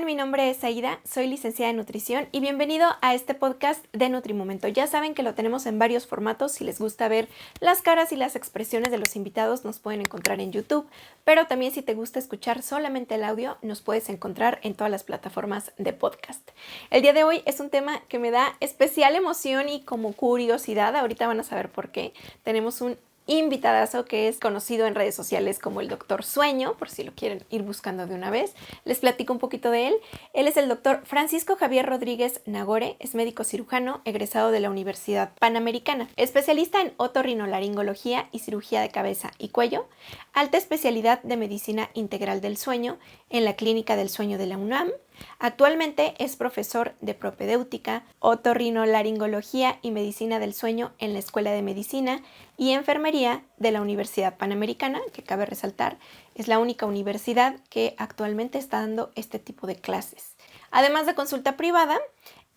están? Mi nombre es Aida, soy licenciada en nutrición y bienvenido a este podcast de Nutrimomento. Ya saben que lo tenemos en varios formatos. Si les gusta ver las caras y las expresiones de los invitados, nos pueden encontrar en YouTube, pero también si te gusta escuchar solamente el audio, nos puedes encontrar en todas las plataformas de podcast. El día de hoy es un tema que me da especial emoción y como curiosidad. Ahorita van a saber por qué. Tenemos un invitadazo que es conocido en redes sociales como el Doctor Sueño, por si lo quieren ir buscando de una vez. Les platico un poquito de él. Él es el doctor Francisco Javier Rodríguez Nagore, es médico cirujano egresado de la Universidad Panamericana, especialista en otorrinolaringología y cirugía de cabeza y cuello, alta especialidad de medicina integral del sueño en la Clínica del Sueño de la UNAM. Actualmente es profesor de propedéutica, otorrinolaringología y medicina del sueño en la Escuela de Medicina y Enfermería de la Universidad Panamericana, que cabe resaltar, es la única universidad que actualmente está dando este tipo de clases. Además de consulta privada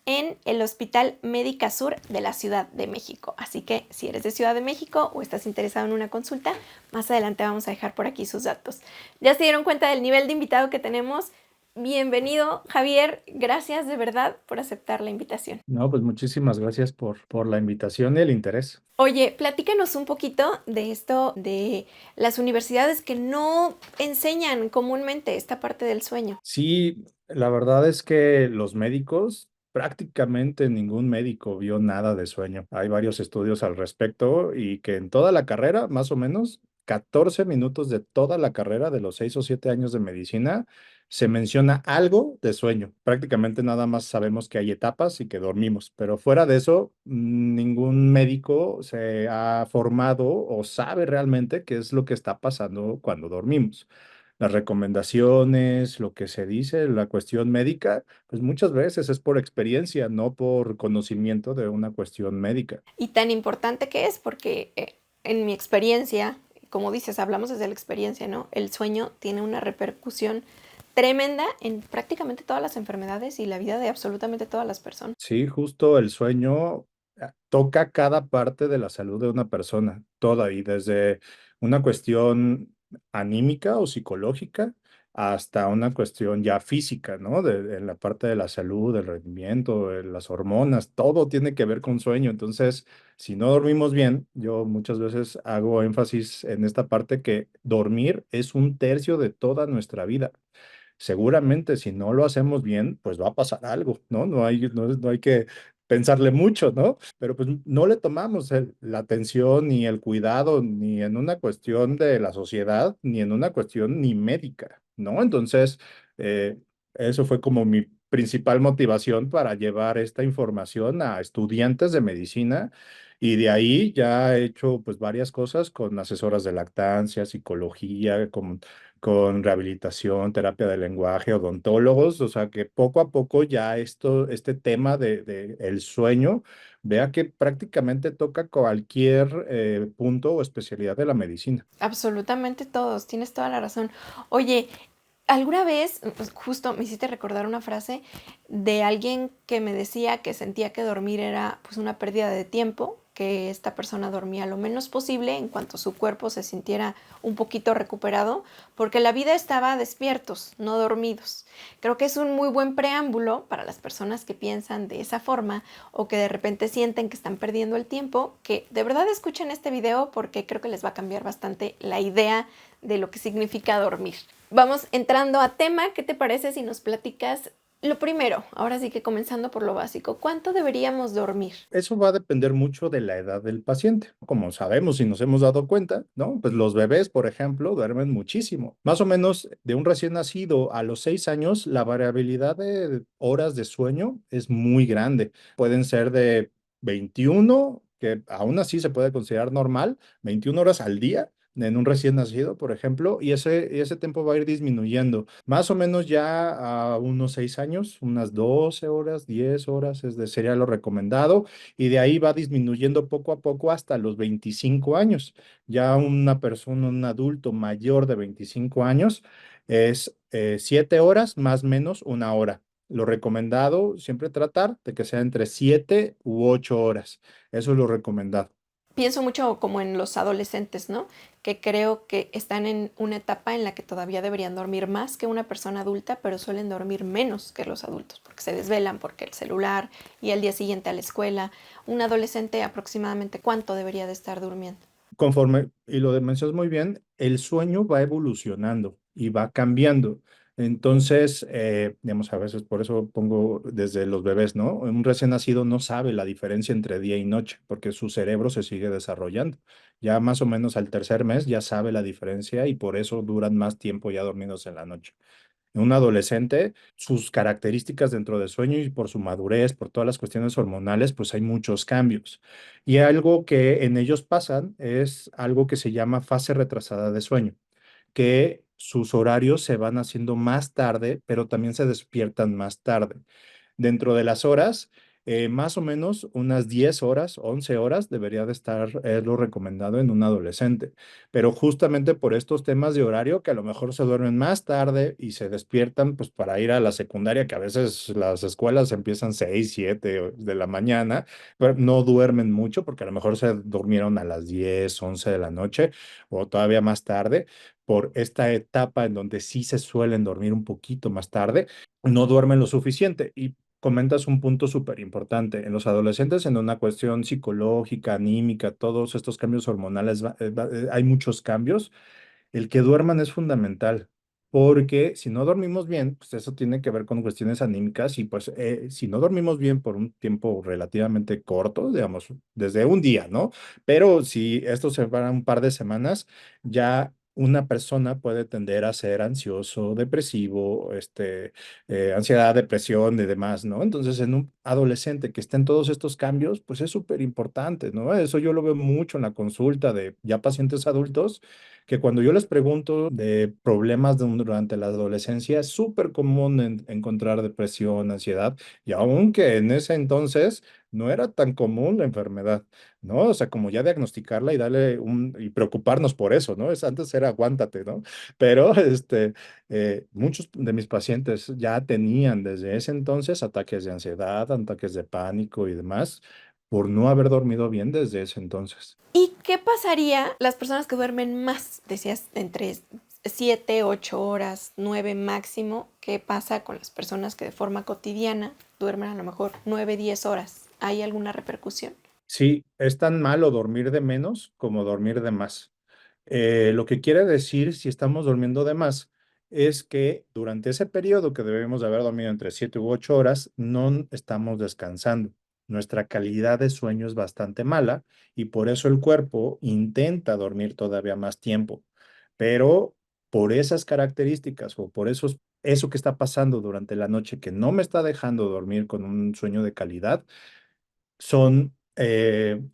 en el Hospital Médica Sur de la Ciudad de México. Así que si eres de Ciudad de México o estás interesado en una consulta, más adelante vamos a dejar por aquí sus datos. ¿Ya se dieron cuenta del nivel de invitado que tenemos? Bienvenido, Javier. Gracias de verdad por aceptar la invitación. No, pues muchísimas gracias por la invitación y el interés. Oye, platícanos un poquito de esto de las universidades que no enseñan comúnmente esta parte del sueño. Sí, la verdad es que los médicos, prácticamente ningún médico vio nada de sueño. Hay varios estudios al respecto y que en toda la carrera, más o menos 14 minutos de toda la carrera de los 6 o 7 años de medicina, se menciona algo de sueño. Prácticamente nada más sabemos que hay etapas y que dormimos, pero fuera de eso, ningún médico se ha formado o sabe realmente qué es lo que está pasando cuando dormimos. Las recomendaciones, lo que se dice, la cuestión médica, pues muchas veces es por experiencia, no por conocimiento de una cuestión médica. Y tan importante que es porque en mi experiencia, como dices, hablamos desde la experiencia, ¿no? El sueño tiene una repercusión tremenda en prácticamente todas las enfermedades y la vida de absolutamente todas las personas. Sí, justo el sueño toca cada parte de la salud de una persona, toda, y desde una cuestión anímica o psicológica hasta una cuestión ya física, ¿no? En la parte de la salud, del rendimiento, de las hormonas, todo tiene que ver con sueño. Entonces, si no dormimos bien, yo muchas veces hago énfasis en esta parte que dormir es un tercio de toda nuestra vida. Seguramente si no lo hacemos bien, pues va a pasar algo, ¿no? No hay que pensarle mucho, ¿no? Pero pues no le tomamos la atención ni el cuidado ni en una cuestión de la sociedad, ni en una cuestión ni médica, ¿no? Entonces, eh, eso fue como mi principal motivación para llevar esta información a estudiantes de medicina. Y de ahí ya he hecho pues varias cosas con asesoras de lactancia, psicología, con rehabilitación, terapia del lenguaje, odontólogos, o sea que poco a poco ya este tema de el sueño, vea que prácticamente toca cualquier punto o especialidad de la medicina. Absolutamente todos, tienes toda la razón. Oye, alguna vez, pues, justo me hiciste recordar una frase de alguien que me decía que sentía que dormir era pues una pérdida de tiempo, que esta persona dormía lo menos posible en cuanto su cuerpo se sintiera un poquito recuperado, porque la vida estaba despiertos, no dormidos. Creo que es un muy buen preámbulo para las personas que piensan de esa forma o que de repente sienten que están perdiendo el tiempo, que de verdad escuchen este video porque creo que les va a cambiar bastante la idea de lo que significa dormir. Vamos entrando a tema. ¿Qué te parece si nos platicas lo primero? Ahora sí que comenzando por lo básico. ¿Cuánto deberíamos dormir? Eso va a depender mucho de la edad del paciente. Como sabemos y nos hemos dado cuenta, ¿no? Pues los bebés, por ejemplo, duermen muchísimo. Más o menos de un recién nacido a los 6 años, la variabilidad de horas de sueño es muy grande. Pueden ser de 21, que aún así se puede considerar normal, 21 horas al día en un recién nacido, por ejemplo, y ese tiempo va a ir disminuyendo. Más o menos ya a unos 6 años, unas 12 horas, 10 horas, sería lo recomendado, y de ahí va disminuyendo poco a poco hasta los 25 años. Ya una persona, un adulto mayor de 25 años, es 7 horas más o menos una hora. Lo recomendado, siempre tratar de que sea entre 7 u 8 horas. Eso es lo recomendado. Pienso mucho como en los adolescentes, ¿no? Que creo que están en una etapa en la que todavía deberían dormir más que una persona adulta, pero suelen dormir menos que los adultos, porque se desvelan, porque el celular y al día siguiente a la escuela. Un adolescente aproximadamente cuánto debería de estar durmiendo. Conforme, y lo mencionas muy bien, el sueño va evolucionando y va cambiando. Entonces, digamos, a veces por eso pongo desde los bebés, ¿no? Un recién nacido no sabe la diferencia entre día y noche, porque su cerebro se sigue desarrollando. Ya más o menos al tercer mes ya sabe la diferencia y por eso duran más tiempo ya dormidos en la noche. Un adolescente, sus características dentro del sueño y por su madurez, por todas las cuestiones hormonales, pues hay muchos cambios. Y algo que en ellos pasan es algo que se llama fase retrasada de sueño, que sus horarios se van haciendo más tarde, pero también se despiertan más tarde. Dentro de las horas, más o menos unas 10 horas, 11 horas debería de estar, es lo recomendado en un adolescente. Pero justamente por estos temas de horario, que a lo mejor se duermen más tarde y se despiertan pues para ir a la secundaria, que a veces las escuelas empiezan 6 7 de la mañana, pero no duermen mucho porque a lo mejor se durmieron a las 10 11 de la noche o todavía más tarde por esta etapa en donde sí se suelen dormir un poquito más tarde, no duermen lo suficiente. Y comentas un punto súper importante. En los adolescentes, en una cuestión psicológica, anímica, todos estos cambios hormonales, hay muchos cambios. El que duerman es fundamental, porque si no dormimos bien, pues eso tiene que ver con cuestiones anímicas y pues si no dormimos bien por un tiempo relativamente corto, digamos, desde un día, ¿no? Pero si esto se va a un par de semanas, ya una persona puede tender a ser ansioso, depresivo, ansiedad, depresión y demás, ¿no? Entonces, en un adolescente que esté en todos estos cambios, pues es súper importante, ¿no? Eso yo lo veo mucho en la consulta de ya pacientes adultos que cuando yo les pregunto de problemas durante la adolescencia, es súper común encontrar depresión, ansiedad, y aunque en ese entonces no era tan común la enfermedad, ¿no? O sea, como ya diagnosticarla y darle y preocuparnos por eso, ¿no? Antes era aguántate, ¿no? Pero muchos de mis pacientes ya tenían desde ese entonces ataques de ansiedad, ataques de pánico y demás, por no haber dormido bien desde ese entonces. ¿Y qué pasaría las personas que duermen más? Decías entre 7, 8 horas, 9 máximo. ¿Qué pasa con las personas que de forma cotidiana duermen a lo mejor 9, 10 horas? ¿Hay alguna repercusión? Sí, es tan malo dormir de menos como dormir de más. Lo que quiere decir, si estamos durmiendo de más, es que durante ese periodo que debemos de haber dormido entre 7 u 8 horas, no estamos descansando. Nuestra calidad de sueño es bastante mala y por eso el cuerpo intenta dormir todavía más tiempo. Pero por esas características o por eso que está pasando durante la noche que no me está dejando dormir con un sueño de calidad, son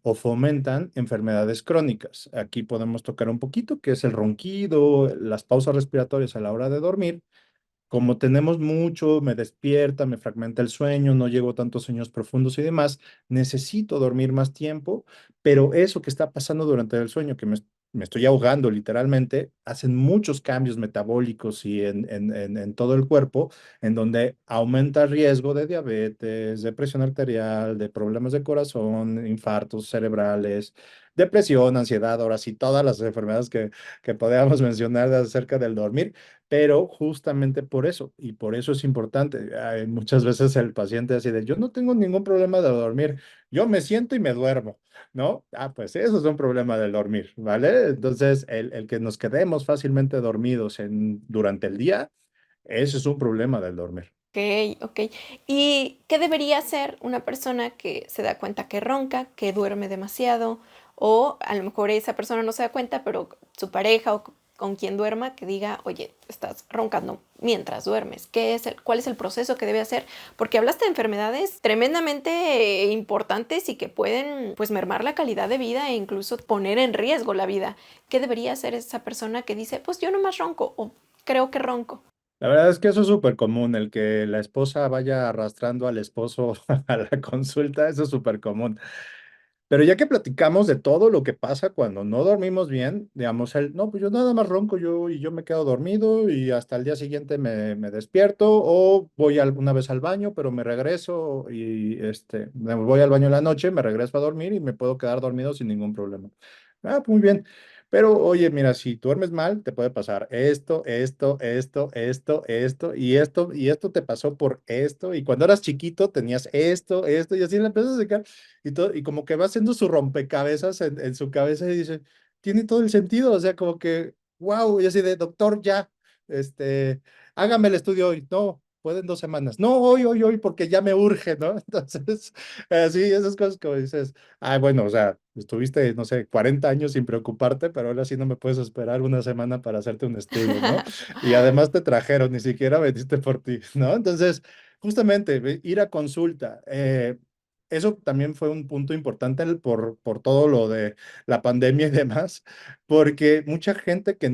o fomentan enfermedades crónicas. Aquí podemos tocar un poquito, que es el ronquido, las pausas respiratorias a la hora de dormir. Como tenemos mucho, me despierta, me fragmenta el sueño, no llego a tantos sueños profundos y demás, necesito dormir más tiempo, pero eso que está pasando durante el sueño, que me estoy ahogando literalmente, hacen muchos cambios metabólicos y en todo el cuerpo, en donde aumenta el riesgo de diabetes, de presión arterial, de problemas de corazón, infartos cerebrales, depresión, ansiedad, ahora sí, todas las enfermedades que podríamos mencionar acerca del dormir, pero justamente por eso, y por eso es importante. Hay muchas veces el paciente así de, yo no tengo ningún problema de dormir, yo me siento y me duermo, ¿no? Ah, pues eso es un problema del dormir, ¿vale? Entonces, el que nos quedemos fácilmente dormidos durante el día, eso es un problema del dormir. Ok, ok. ¿Y qué debería hacer una persona que se da cuenta que ronca, que duerme demasiado? O a lo mejor esa persona no se da cuenta, pero su pareja o con quien duerma que diga, oye, estás roncando mientras duermes. ¿Cuál es el proceso que debe hacer? Porque hablaste de enfermedades tremendamente importantes y que pueden pues mermar la calidad de vida e incluso poner en riesgo la vida. ¿Qué debería hacer esa persona que dice, pues yo nomás ronco o creo que ronco? La verdad es que eso es súper común, el que la esposa vaya arrastrando al esposo a la consulta, eso es súper común. Pero ya que platicamos de todo lo que pasa cuando no dormimos bien, digamos, no, pues yo nada más ronco y yo me quedo dormido y hasta el día siguiente me despierto o voy alguna vez al baño, pero me regreso y me voy al baño en la noche, me regreso a dormir y me puedo quedar dormido sin ningún problema. Ah, muy bien. Pero oye, mira, si duermes mal, te puede pasar esto te pasó por esto, y cuando eras chiquito tenías esto, y así le empiezas a sacar, y como que va haciendo su rompecabezas en su cabeza y dice, tiene todo el sentido, o sea, como que, wow, y así de, doctor, ya, este, hágame el estudio hoy, no, pueden 2 semanas, no, hoy, porque ya me urge, ¿no? Entonces, así, esas cosas como dices, ah, bueno, o sea, estuviste, no sé, 40 años sin preocuparte, pero ahora sí no me puedes esperar una semana para hacerte un estudio, ¿no? Y además te trajeron, ni siquiera veniste por ti, ¿no? Entonces, justamente, ir a consulta. Eso también fue un punto importante por todo lo de la pandemia y demás, porque mucha gente que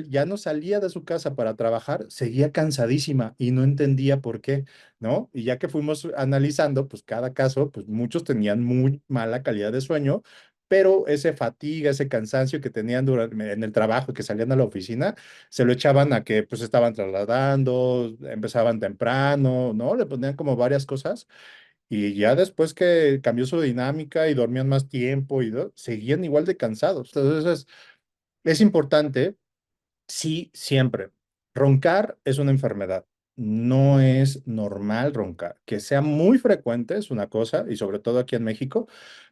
ya no salía de su casa para trabajar seguía cansadísima y no entendía por qué, ¿no? Y ya que fuimos analizando, pues cada caso, pues muchos tenían muy mala calidad de sueño, pero ese fatiga, ese cansancio que tenían en el trabajo, que salían a la oficina, se lo echaban a que pues estaban trasladando, empezaban temprano, ¿no? Le ponían como varias cosas y ya después que cambió su dinámica y dormían más tiempo seguían igual de cansados. Entonces es importante, sí, siempre. Roncar es una enfermedad. No es normal roncar. Que sea muy frecuente es una cosa, y sobre todo aquí en México,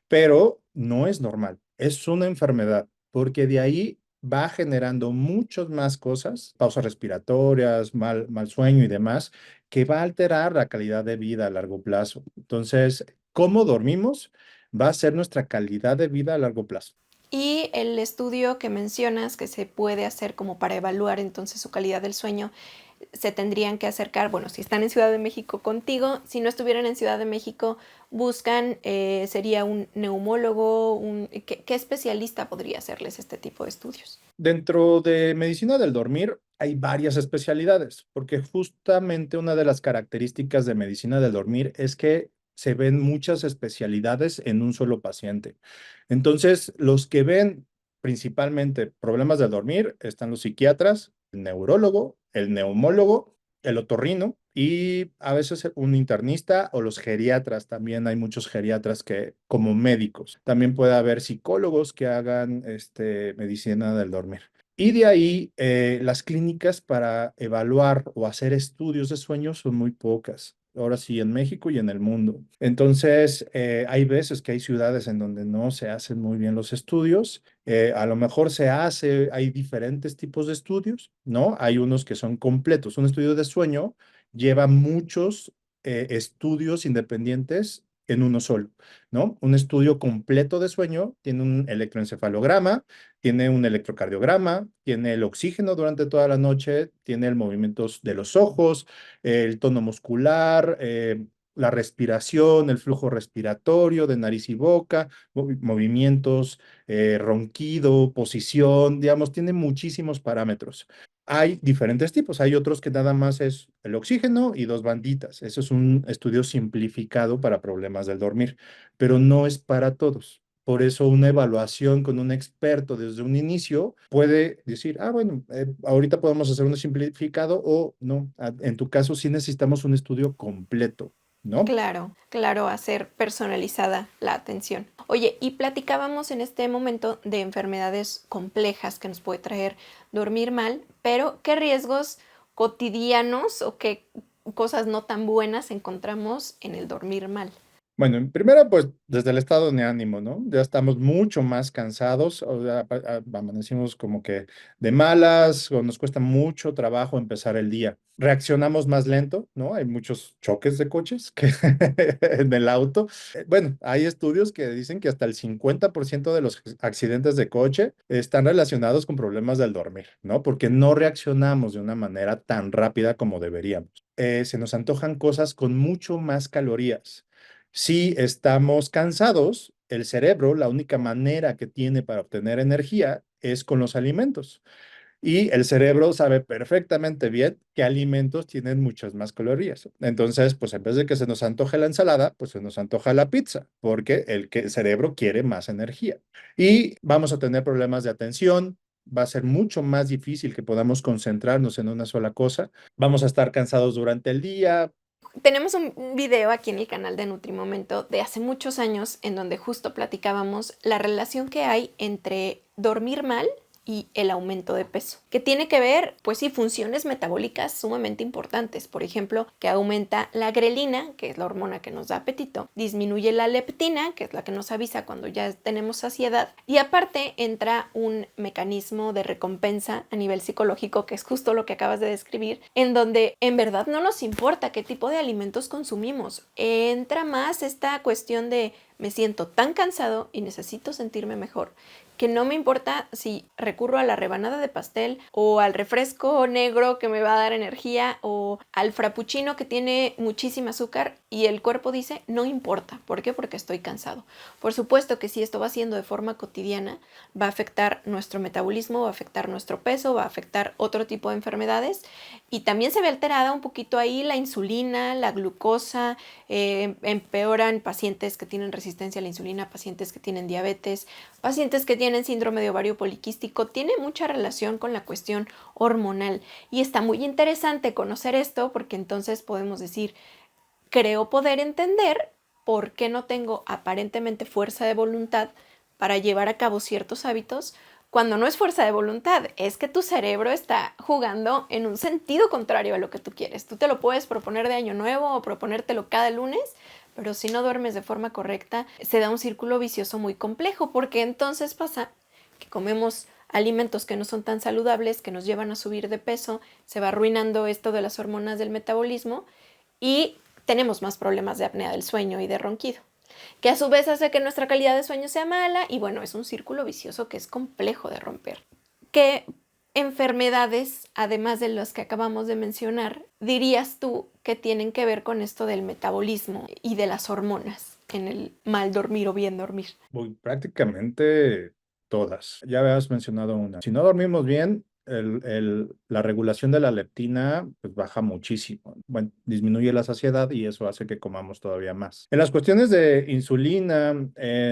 pero no es normal. Es una enfermedad, porque de ahí va generando muchas más cosas, pausas respiratorias, mal sueño y demás, que va a alterar la calidad de vida a largo plazo. Entonces, cómo dormimos va a ser nuestra calidad de vida a largo plazo. Y el estudio que mencionas que se puede hacer como para evaluar entonces su calidad del sueño, se tendrían que acercar, bueno, si están en Ciudad de México contigo, si no estuvieran en Ciudad de México, buscan, sería un neumólogo, ¿qué especialista podría hacerles este tipo de estudios? Dentro de medicina del dormir hay varias especialidades, porque justamente una de las características de medicina del dormir es que se ven muchas especialidades en un solo paciente. Entonces, los que ven principalmente problemas del dormir están los psiquiatras, el neurólogo, el neumólogo, el otorrino y a veces un internista o los geriatras. También hay muchos geriatras que como médicos. También puede haber psicólogos que hagan medicina del dormir. Y de ahí, las clínicas para evaluar o hacer estudios de sueño son muy pocas. Ahora sí, en México y en el mundo. Entonces, hay veces que hay ciudades en donde no se hacen muy bien los estudios. A lo mejor hay diferentes tipos de estudios, ¿no? Hay unos que son completos. Un estudio de sueño lleva muchos estudios independientes en uno solo, ¿no? Un estudio completo de sueño tiene un electroencefalograma, tiene un electrocardiograma, tiene el oxígeno durante toda la noche, tiene el movimiento de los ojos, el tono muscular, la respiración, el flujo respiratorio de nariz y boca, movimientos, ronquido, posición, digamos, tiene muchísimos parámetros. Hay diferentes tipos, hay otros que nada más es el oxígeno y dos banditas. Eso es un estudio simplificado para problemas del dormir, pero no es para todos. Por eso una evaluación con un experto desde un inicio puede decir, ah, bueno, ahorita podemos hacer uno simplificado o no, en tu caso sí necesitamos un estudio completo, ¿no? Claro, claro, hacer personalizada la atención. Oye, y platicábamos en este momento de enfermedades complejas que nos puede traer dormir mal, pero ¿qué riesgos cotidianos o qué cosas no tan buenas encontramos en el dormir mal? Bueno, en primera, pues desde el estado de ánimo, ¿no? Ya estamos mucho más cansados, o sea, amanecimos como que de malas, o nos cuesta mucho trabajo empezar el día. Reaccionamos más lento, ¿no? Hay muchos choques de coches que en el auto. Bueno, hay estudios que dicen que hasta el 50% de los accidentes de coche están relacionados con problemas del dormir, ¿no? Porque no reaccionamos de una manera tan rápida como deberíamos. Se nos antojan cosas con mucho más calorías. Si estamos cansados, el cerebro, la única manera que tiene para obtener energía es con los alimentos. Y el cerebro sabe perfectamente bien qué alimentos tienen muchas más calorías. Entonces, pues en vez de que se nos antoje la ensalada, pues se nos antoja la pizza, porque el cerebro quiere más energía. Y vamos a tener problemas de atención. Va a ser mucho más difícil que podamos concentrarnos en una sola cosa. Vamos a estar cansados durante el día. Tenemos un video aquí en el canal de Nutrimomento de hace muchos años en donde justo platicábamos la relación que hay entre dormir mal y el aumento de peso, que tiene que ver, pues sí, funciones metabólicas sumamente importantes. Por ejemplo, que aumenta la grelina, que es la hormona que nos da apetito, disminuye la leptina, que es la que nos avisa cuando ya tenemos saciedad, y aparte entra un mecanismo de recompensa a nivel psicológico, que es justo lo que acabas de describir, en donde en verdad no nos importa qué tipo de alimentos consumimos. Entra más esta cuestión de me siento tan cansado y necesito sentirme mejor, que no me importa si recurro a la rebanada de pastel o al refresco negro que me va a dar energía o al frappuccino que tiene muchísimo azúcar, y el cuerpo dice no importa. ¿Por qué? Porque estoy cansado. Por supuesto que si esto va siendo de forma cotidiana, va a afectar nuestro metabolismo, va a afectar nuestro peso, va a afectar otro tipo de enfermedades, y también se ve alterada un poquito ahí la insulina, la glucosa, empeoran pacientes que tienen resistencia a la insulina, pacientes que tienen diabetes, pacientes que tienen síndrome de ovario poliquístico. Tiene mucha relación con la cuestión hormonal, y está muy interesante conocer esto porque entonces podemos decir, creo poder entender por qué no tengo aparentemente fuerza de voluntad para llevar a cabo ciertos hábitos, cuando no es fuerza de voluntad, es que tu cerebro está jugando en un sentido contrario a lo que tú quieres. Tú te lo puedes proponer de año nuevo o proponértelo cada lunes, pero si no duermes de forma correcta, se da un círculo vicioso muy complejo, porque entonces pasa que comemos alimentos que no son tan saludables, que nos llevan a subir de peso, se va arruinando esto de las hormonas del metabolismo y tenemos más problemas de apnea del sueño y de ronquido, que a su vez hace que nuestra calidad de sueño sea mala, y bueno, es un círculo vicioso que es complejo de romper. ¿Qué enfermedades, además de las que acabamos de mencionar, dirías tú que tienen que ver con esto del metabolismo y de las hormonas en el mal dormir o bien dormir? Prácticamente todas. Ya habías mencionado una. Si no dormimos bien, la regulación de la leptina pues, baja muchísimo. Bueno, disminuye la saciedad y eso hace que comamos todavía más. En las cuestiones de insulina,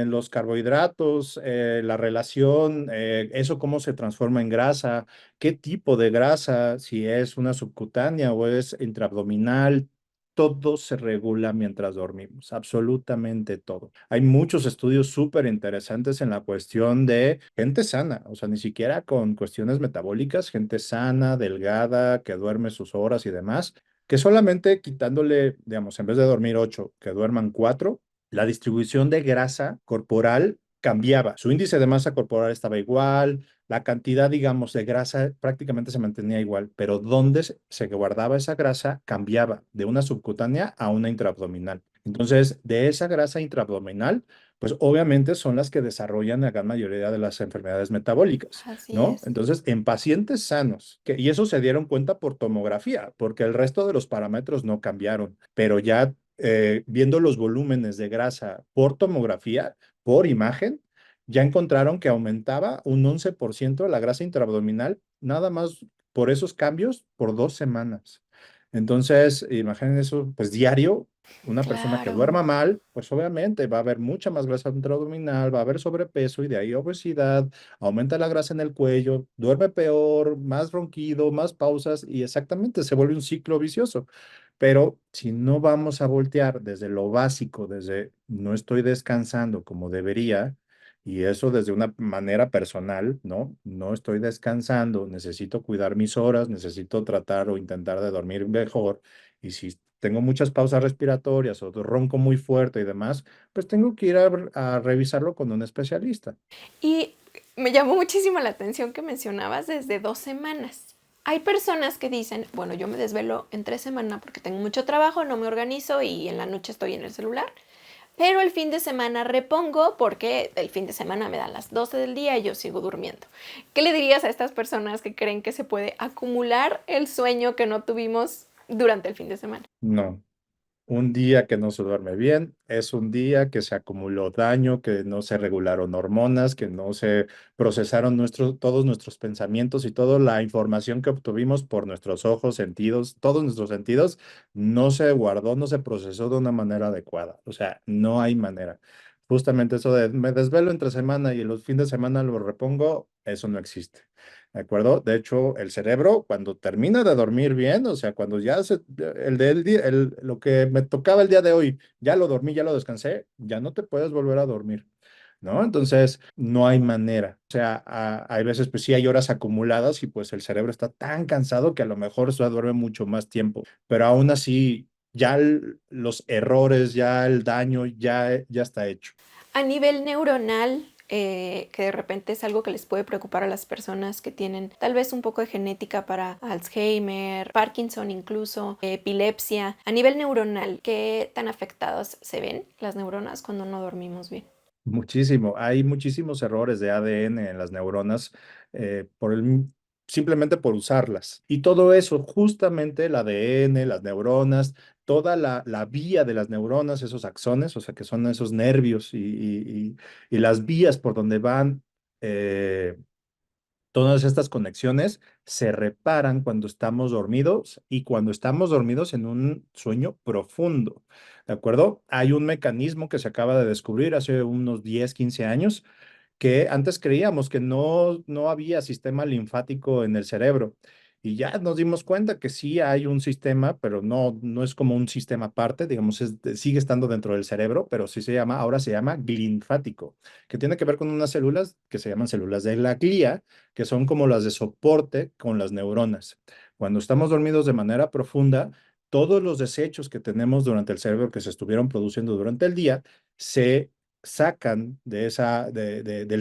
los carbohidratos, la relación, eso cómo se transforma en grasa, qué tipo de grasa, si es una subcutánea o es intraabdominal. Todo se regula mientras dormimos, absolutamente todo. Hay muchos estudios súper interesantes en la cuestión de gente sana, o sea, ni siquiera con cuestiones metabólicas, gente sana, delgada, que duerme sus horas y demás, que solamente quitándole, digamos, en vez de dormir 8, que duerman 4, la distribución de grasa corporal cambiaba. Su índice de masa corporal estaba igual, la cantidad, digamos, de grasa prácticamente se mantenía igual, pero donde se guardaba esa grasa cambiaba de una subcutánea a una intraabdominal. Entonces, de esa grasa intraabdominal, pues obviamente son las que desarrollan la gran mayoría de las enfermedades metabólicas, Así ¿no? es. Entonces, en pacientes sanos, y eso se dieron cuenta por tomografía, porque el resto de los parámetros no cambiaron, pero ya viendo los volúmenes de grasa por tomografía, por imagen, ya encontraron que aumentaba un 11% la grasa intraabdominal, nada más por esos cambios por 2 semanas. Entonces, imaginen eso, pues diario, una persona que Claro. duerma mal, pues obviamente va a haber mucha más grasa intraabdominal, va a haber sobrepeso y de ahí obesidad, aumenta la grasa en el cuello, duerme peor, más ronquido, más pausas y exactamente se vuelve un ciclo vicioso. Pero si no vamos a voltear desde lo básico, desde no estoy descansando como debería, y eso desde una manera personal, ¿no? No estoy descansando, necesito cuidar mis horas, necesito tratar o intentar de dormir mejor. Y si tengo muchas pausas respiratorias o ronco muy fuerte y demás, pues tengo que ir a revisarlo con un especialista. Y me llamó muchísimo la atención que mencionabas desde 2 semanas. Hay personas que dicen, bueno, yo me desvelo en 3 semanas porque tengo mucho trabajo, no me organizo y en la noche estoy en el celular, pero el fin de semana repongo porque el fin de semana me dan las 12 del día y yo sigo durmiendo. ¿Qué le dirías a estas personas que creen que se puede acumular el sueño que no tuvimos durante el fin de semana? No, Un día que no se duerme bien es un día que se acumuló daño, que no se regularon hormonas, que no se procesaron todos nuestros pensamientos y toda la información que obtuvimos por nuestros ojos, sentidos, todos nuestros sentidos, no se guardó, no se procesó de una manera adecuada. O sea, no hay manera. Justamente eso de me desvelo entre semana y los fines de semana lo repongo, eso no existe. ¿De acuerdo? De hecho, el cerebro, cuando termina de dormir bien, o sea, cuando ya el del día, lo que me tocaba el día de hoy, ya lo dormí, ya lo descansé, ya no te puedes volver a dormir, ¿no? Entonces, no hay manera. O sea, hay veces, pues sí hay horas acumuladas y pues el cerebro está tan cansado que a lo mejor se duerme mucho más tiempo, pero aún así, ya los errores, ya el daño, ya está hecho. A nivel neuronal, que de repente es algo que les puede preocupar a las personas que tienen tal vez un poco de genética para Alzheimer, Parkinson incluso, epilepsia. A nivel neuronal, ¿qué tan afectadas se ven las neuronas cuando no dormimos bien? Muchísimo. Hay muchísimos errores de ADN en las neuronas por simplemente por usarlas. Y todo eso, justamente el ADN, las neuronas, toda la vía de las neuronas, esos axones, o sea, que son esos nervios y las vías por donde van eh, todas estas conexiones, se reparan cuando estamos dormidos y cuando estamos dormidos en un sueño profundo. ¿De acuerdo? Hay un mecanismo que se acaba de descubrir hace unos 10, 15 años que antes creíamos que no había sistema linfático en el cerebro. Y ya nos dimos cuenta que sí hay un sistema, pero no es como un sistema aparte, digamos, sigue estando dentro del cerebro, pero sí ahora se llama linfático, que tiene que ver con unas células que se llaman células de la glía, que son como las de soporte con las neuronas. Cuando estamos dormidos de manera profunda, todos los desechos que tenemos durante el cerebro que se estuvieron produciendo durante el día se sacan del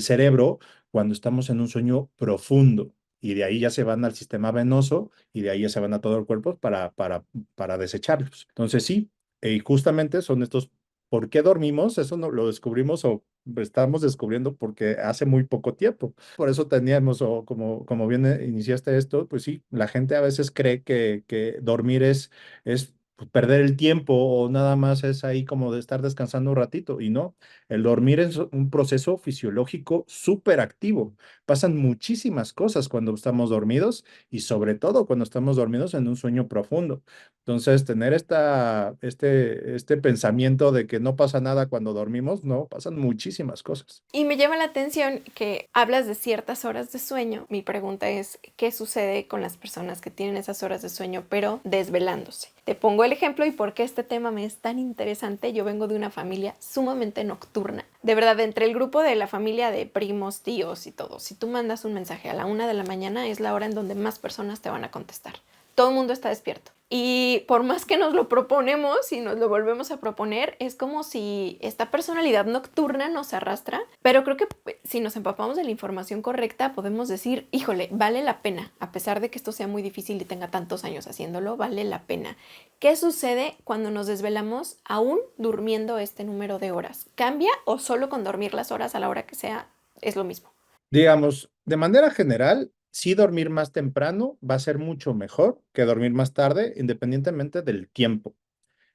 cerebro cuando estamos en un sueño profundo. Y de ahí ya se van al sistema venoso y de ahí ya se van a todo el cuerpo para desecharlos. Entonces sí, y justamente son estos, ¿por qué dormimos? Eso no, lo descubrimos o estamos descubriendo porque hace muy poco tiempo. Por eso teníamos, o como bien iniciaste esto, pues sí, la gente a veces cree que dormir es pues, perder el tiempo o nada más es ahí como de estar descansando un ratito y no. El dormir es un proceso fisiológico súper activo. Pasan muchísimas cosas cuando estamos dormidos y sobre todo cuando estamos dormidos en un sueño profundo. Entonces, tener este pensamiento de que no pasa nada cuando dormimos, no, pasan muchísimas cosas. Y me llama la atención que hablas de ciertas horas de sueño. Mi pregunta es, ¿qué sucede con las personas que tienen esas horas de sueño pero desvelándose? Te pongo el ejemplo y por qué este tema me es tan interesante. Yo vengo de una familia sumamente nocturna. De verdad, entre el grupo de la familia de primos, tíos y todo, si tú mandas un mensaje a la 1 de la mañana es la hora en donde más personas te van a contestar. Todo el mundo está despierto. Y por más que nos lo proponemos y nos lo volvemos a proponer, es como si esta personalidad nocturna nos arrastra. Pero creo que si nos empapamos de la información correcta, podemos decir, híjole, vale la pena. A pesar de que esto sea muy difícil y tenga tantos años haciéndolo, vale la pena. ¿Qué sucede cuando nos desvelamos aún durmiendo este número de horas? ¿Cambia o solo con dormir las horas a la hora que sea es lo mismo? Digamos, de manera general, sí dormir más temprano va a ser mucho mejor que dormir más tarde, independientemente del tiempo.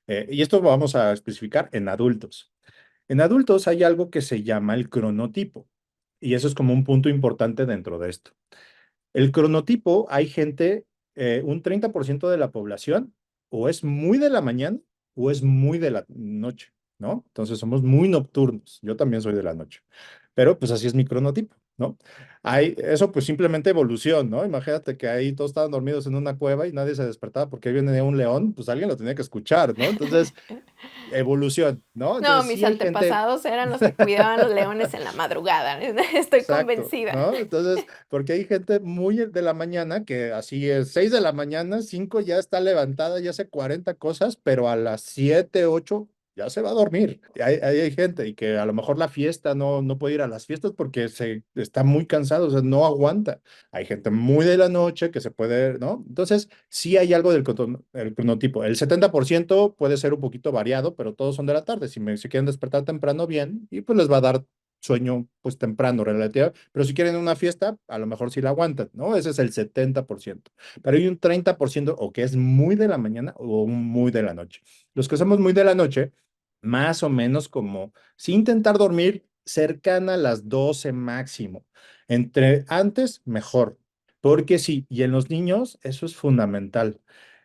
Y esto lo vamos a especificar en adultos. En adultos hay algo que se llama el cronotipo, y eso es como un punto importante dentro de esto. El cronotipo, hay gente, un 30% de la población, o es muy de la mañana o es muy de la noche, ¿no? Entonces somos muy nocturnos. Yo también soy de la noche, pero pues así es mi cronotipo, ¿no? Eso pues simplemente evolución, ¿no? Imagínate que ahí todos estaban dormidos en una cueva y nadie se despertaba porque ahí viene un león, pues alguien lo tenía que escuchar, ¿no? Entonces, evolución, ¿no? No, Entonces mis sí hay gente. antepasados eran los que cuidaban los leones en la madrugada. Estoy Exacto, convencida. ¿no? Entonces, porque hay gente muy de la mañana que así es, 6 de la mañana, 5 ya está levantada, ya hace 40 cosas, pero a las 7, 8 ya se va a dormir. Y hay gente y que a lo mejor la fiesta no puede ir a las fiestas porque está muy cansado, o sea, no aguanta. Hay gente muy de la noche que se puede, ¿no? Entonces, sí hay algo el cronotipo. El 70% puede ser un poquito variado, pero todos son de la tarde. Si quieren despertar temprano, bien, y pues les va a dar sueño pues temprano, relativo, pero si quieren una fiesta, a lo mejor sí la aguantan, ¿no? Ese es el 70%. Pero hay un 30% o que es muy de la mañana o muy de la noche. Los que somos muy de la noche, más o menos como, si intentar dormir cercana a las 12 máximo. Entre antes, mejor. Porque sí, y en los niños eso es fundamental.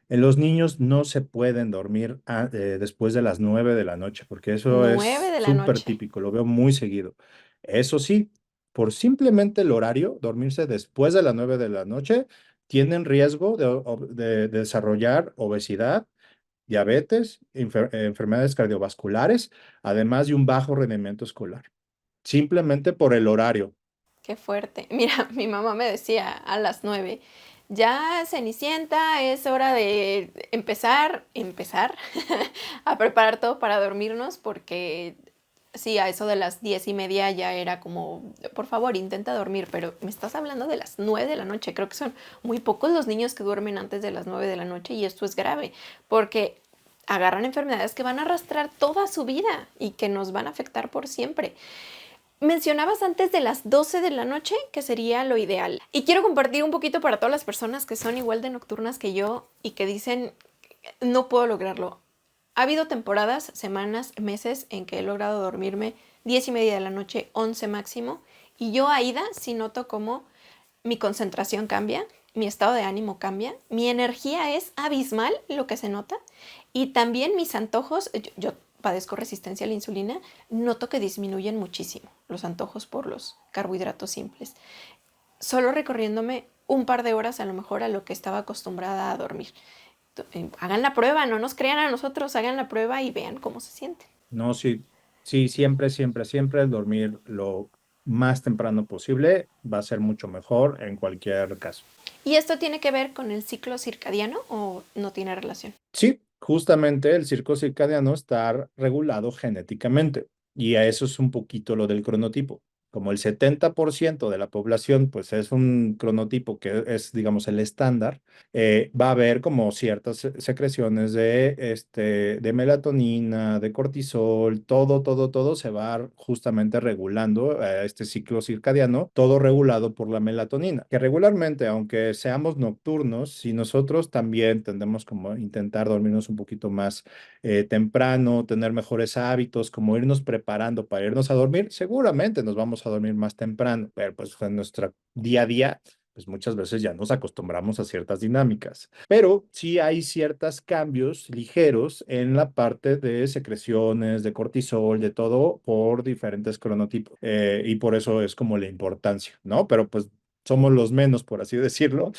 En los niños no se pueden dormir después de las 9 de la noche, porque eso 9 es de la súper noche. típico, lo veo muy seguido. Eso sí, por simplemente el horario, dormirse después de las 9 de la noche, tienen riesgo de desarrollar obesidad, diabetes, enfermedades cardiovasculares, además de un bajo rendimiento escolar. Simplemente por el horario. Qué fuerte. Mira, mi mamá me decía a las 9, ya Cenicienta, es hora de empezar a preparar todo para dormirnos porque sí, a eso de las 10:30 ya era como, por favor, intenta dormir, pero me estás hablando de las 9 de la noche. Creo que son muy pocos los niños que duermen antes de las 9 de la noche y esto es grave porque agarran enfermedades que van a arrastrar toda su vida y que nos van a afectar por siempre. Mencionabas antes de las 12 de la noche, que sería lo ideal. Y quiero compartir un poquito para todas las personas que son igual de nocturnas que yo y que dicen, no puedo lograrlo. Ha habido temporadas, semanas, meses en que he logrado dormirme 10:30 de la noche, 11 máximo. Y yo, Aida, sí noto cómo mi concentración cambia, mi estado de ánimo cambia, mi energía es abismal, lo que se nota, y también mis antojos, yo padezco resistencia a la insulina, noto que disminuyen muchísimo los antojos por los carbohidratos simples, solo recorriéndome un par de horas a lo mejor a lo que estaba acostumbrada a dormir. Hagan la prueba, no nos crean a nosotros, hagan la prueba y vean cómo se sienten. No, sí, sí, siempre, siempre, siempre dormir lo más temprano posible va a ser mucho mejor en cualquier caso. ¿Y esto tiene que ver con el ciclo circadiano o no tiene relación? Sí, justamente el ciclo circadiano está regulado genéticamente y a eso es un poquito lo del cronotipo. Como el 70% de la población pues es un cronotipo que es, digamos, el estándar, va a haber como ciertas secreciones de melatonina, de cortisol, todo se va justamente regulando este ciclo circadiano, todo regulado por la melatonina, que regularmente, aunque seamos nocturnos, si nosotros también tendemos como a intentar dormirnos un poquito más temprano, tener mejores hábitos, como irnos preparando para irnos a dormir, seguramente nos vamos a dormir más temprano, pero pues en nuestro día a día pues muchas veces ya nos acostumbramos a ciertas dinámicas. Pero sí hay ciertos cambios ligeros en la parte de secreciones, de cortisol, de todo por diferentes cronotipos. Y por eso es como la importancia, ¿no? Pero pues somos los menos, por así decirlo.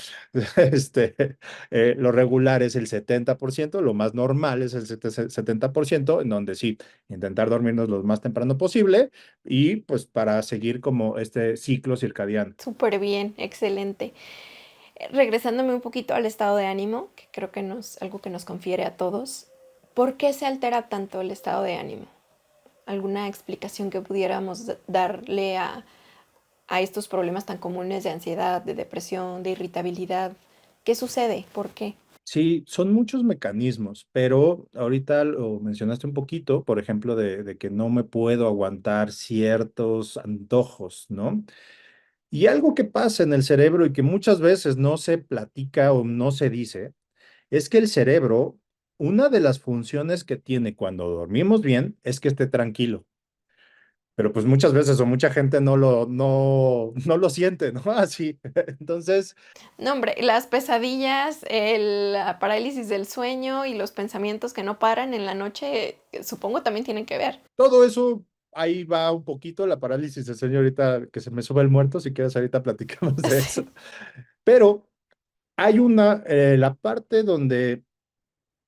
Lo regular es el 70%, lo más normal es el 70%, en donde sí, intentar dormirnos lo más temprano posible y pues para seguir como este ciclo circadiano. Súper bien, excelente. Regresándome un poquito al estado de ánimo, que creo que algo que nos confiere a todos, ¿por qué se altera tanto el estado de ánimo? ¿Alguna explicación que pudiéramos darle a estos problemas tan comunes de ansiedad, de depresión, de irritabilidad? ¿Qué sucede? ¿Por qué? Sí, son muchos mecanismos, pero ahorita lo mencionaste un poquito, por ejemplo, de que no me puedo aguantar ciertos antojos, ¿no? Y algo que pasa en el cerebro y que muchas veces no se platica o no se dice, es que el cerebro, una de las funciones que tiene cuando dormimos bien es que esté tranquilo. Pero pues muchas veces o mucha gente no lo siente, ¿no? Así. Entonces, No, hombre, las pesadillas, la parálisis del sueño y los pensamientos que no paran en la noche, supongo también tienen que ver. todo eso, ahí va un poquito la parálisis del sueño ahorita que se me sube el muerto, si quieres ahorita platicamos de eso. Sí. Pero hay la parte donde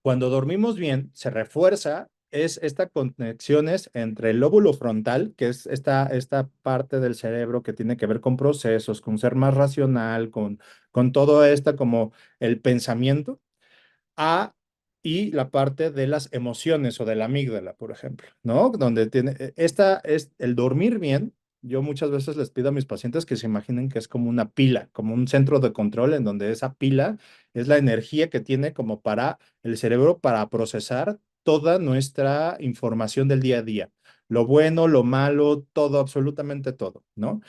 cuando dormimos bien se refuerza, es estas conexiones entre el lóbulo frontal, que es esta parte del cerebro que tiene que ver con procesos, con ser más racional, con todo esto como el pensamiento a y la parte de las emociones o de la amígdala, por ejemplo, ¿no? Donde tiene, esta es el dormir bien. Yo muchas veces les pido a mis pacientes que se imaginen que es como una pila, como un centro de control en donde esa pila es la energía que tiene como para el cerebro para procesar toda nuestra información del día a día. lo bueno, lo malo, todo, absolutamente todo, ¿no?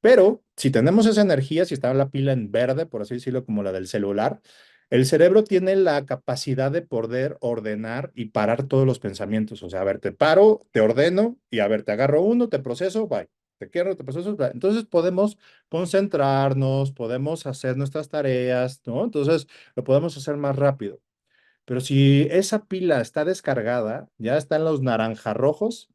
Pero si tenemos esa energía, si está la pila en verde, por así decirlo, como la del celular, el cerebro tiene la capacidad de poder ordenar y parar todos los pensamientos. O sea, a ver, te paro, te ordeno y a ver, te agarro uno, te proceso, bye. Te quiero, te proceso, bye. Entonces podemos concentrarnos, podemos hacer nuestras tareas, ¿no? Entonces lo podemos hacer más rápido. Pero si esa pila está descargada, ya está en los naranjas rojos,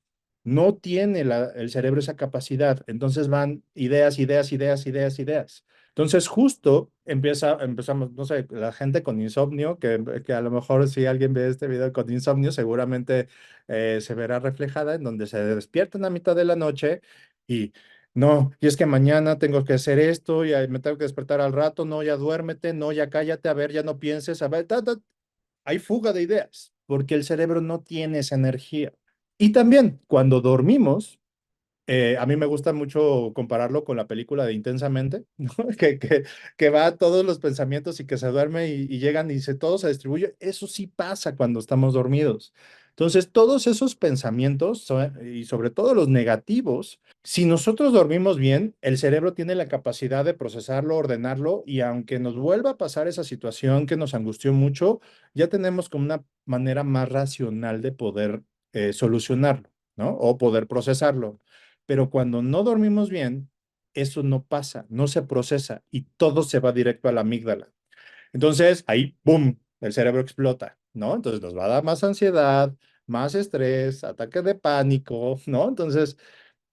no tiene el cerebro esa capacidad. Entonces van ideas, ideas, ideas, ideas, ideas. Entonces justo empezamos, no sé, la gente con insomnio, que a lo mejor si alguien ve este video con insomnio, seguramente se verá reflejada en donde se despiertan a mitad de la noche y no, y es que mañana tengo que hacer esto y me tengo que despertar al rato, no, ya duérmete, no, ya cállate, a ver, ya no pienses, a ver, hay fuga de ideas, porque el cerebro no tiene esa energía. Y también cuando dormimos, a mí me gusta mucho compararlo con la película de Intensamente, ¿no? Que va a todos los pensamientos y que se duerme y llegan y todo se distribuye. Eso sí pasa cuando estamos dormidos. Entonces, todos esos pensamientos, y sobre todo los negativos, si nosotros dormimos bien, el cerebro tiene la capacidad de procesarlo, ordenarlo, y aunque nos vuelva a pasar esa situación que nos angustió mucho, ya tenemos como una manera más racional de poder solucionarlo, ¿no? O poder procesarlo. Pero cuando no dormimos bien, eso no pasa, no se procesa y todo se va directo a la amígdala. Entonces, ahí, ¡boom!, el cerebro explota, ¿no? Entonces nos va a dar más ansiedad, más estrés, ataque de pánico, ¿no? Entonces,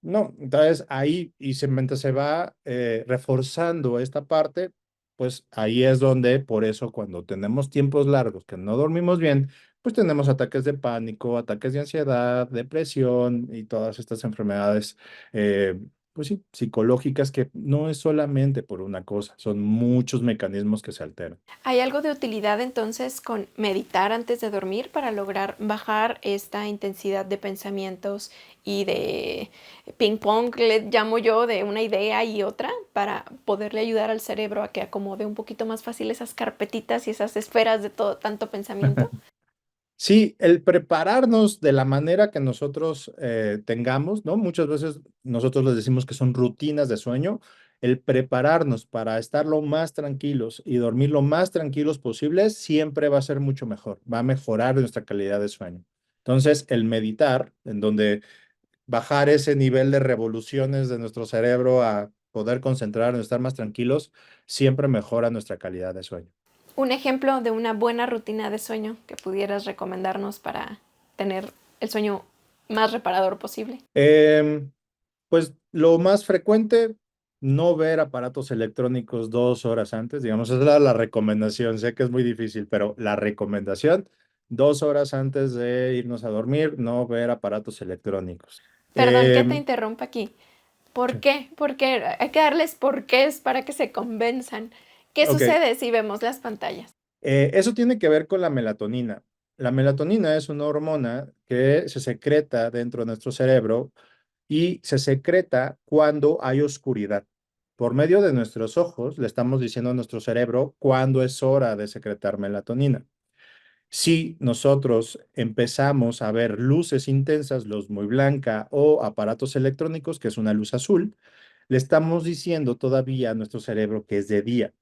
no, entonces ahí, y mientras se va reforzando esta parte, pues ahí es donde, por eso, cuando tenemos tiempos largos que no dormimos bien, pues tenemos ataques de pánico, ataques de ansiedad, depresión y todas estas enfermedades, eh, pues sí, psicológicas, que no es solamente por una cosa, son muchos mecanismos que se alteran. ¿Hay algo de utilidad entonces con meditar antes de dormir para lograr bajar esta intensidad de pensamientos y de ping pong, le llamo yo, de una idea y otra, para poderle ayudar al cerebro a que acomode un poquito más fácil esas carpetitas y esas esferas de todo tanto pensamiento? Sí, el prepararnos de la manera que nosotros tengamos, ¿no? Muchas veces nosotros les decimos que son rutinas de sueño. El prepararnos para estar lo más tranquilos y dormir lo más tranquilos posible siempre va a ser mucho mejor, va a mejorar nuestra calidad de sueño. Entonces, el meditar, en donde bajar ese nivel de revoluciones de nuestro cerebro a poder concentrarnos, estar más tranquilos, siempre mejora nuestra calidad de sueño. Un ejemplo de una buena rutina de sueño que pudieras recomendarnos para tener el sueño más reparador posible. Em, Pues lo más frecuente, no ver aparatos electrónicos 2 horas antes, digamos, esa es la recomendación. Sé que es muy difícil, pero la recomendación, 2 horas antes de irnos a dormir, no ver aparatos electrónicos. Perdón que te Em, interrumpa aquí. ¿Por sí. qué? Porque hay que darles porqués para que se convenzan. ¿Qué Ok, sucede si vemos las pantallas? eso tiene que ver con la melatonina. La melatonina es una hormona que se secreta dentro de nuestro cerebro y se secreta cuando hay oscuridad. Por medio de nuestros ojos le estamos diciendo a nuestro cerebro cuándo es hora de secretar melatonina. Si nosotros empezamos a ver luces intensas, luz muy blanca o aparatos electrónicos, que es una luz azul, le estamos diciendo todavía a nuestro cerebro que es de día.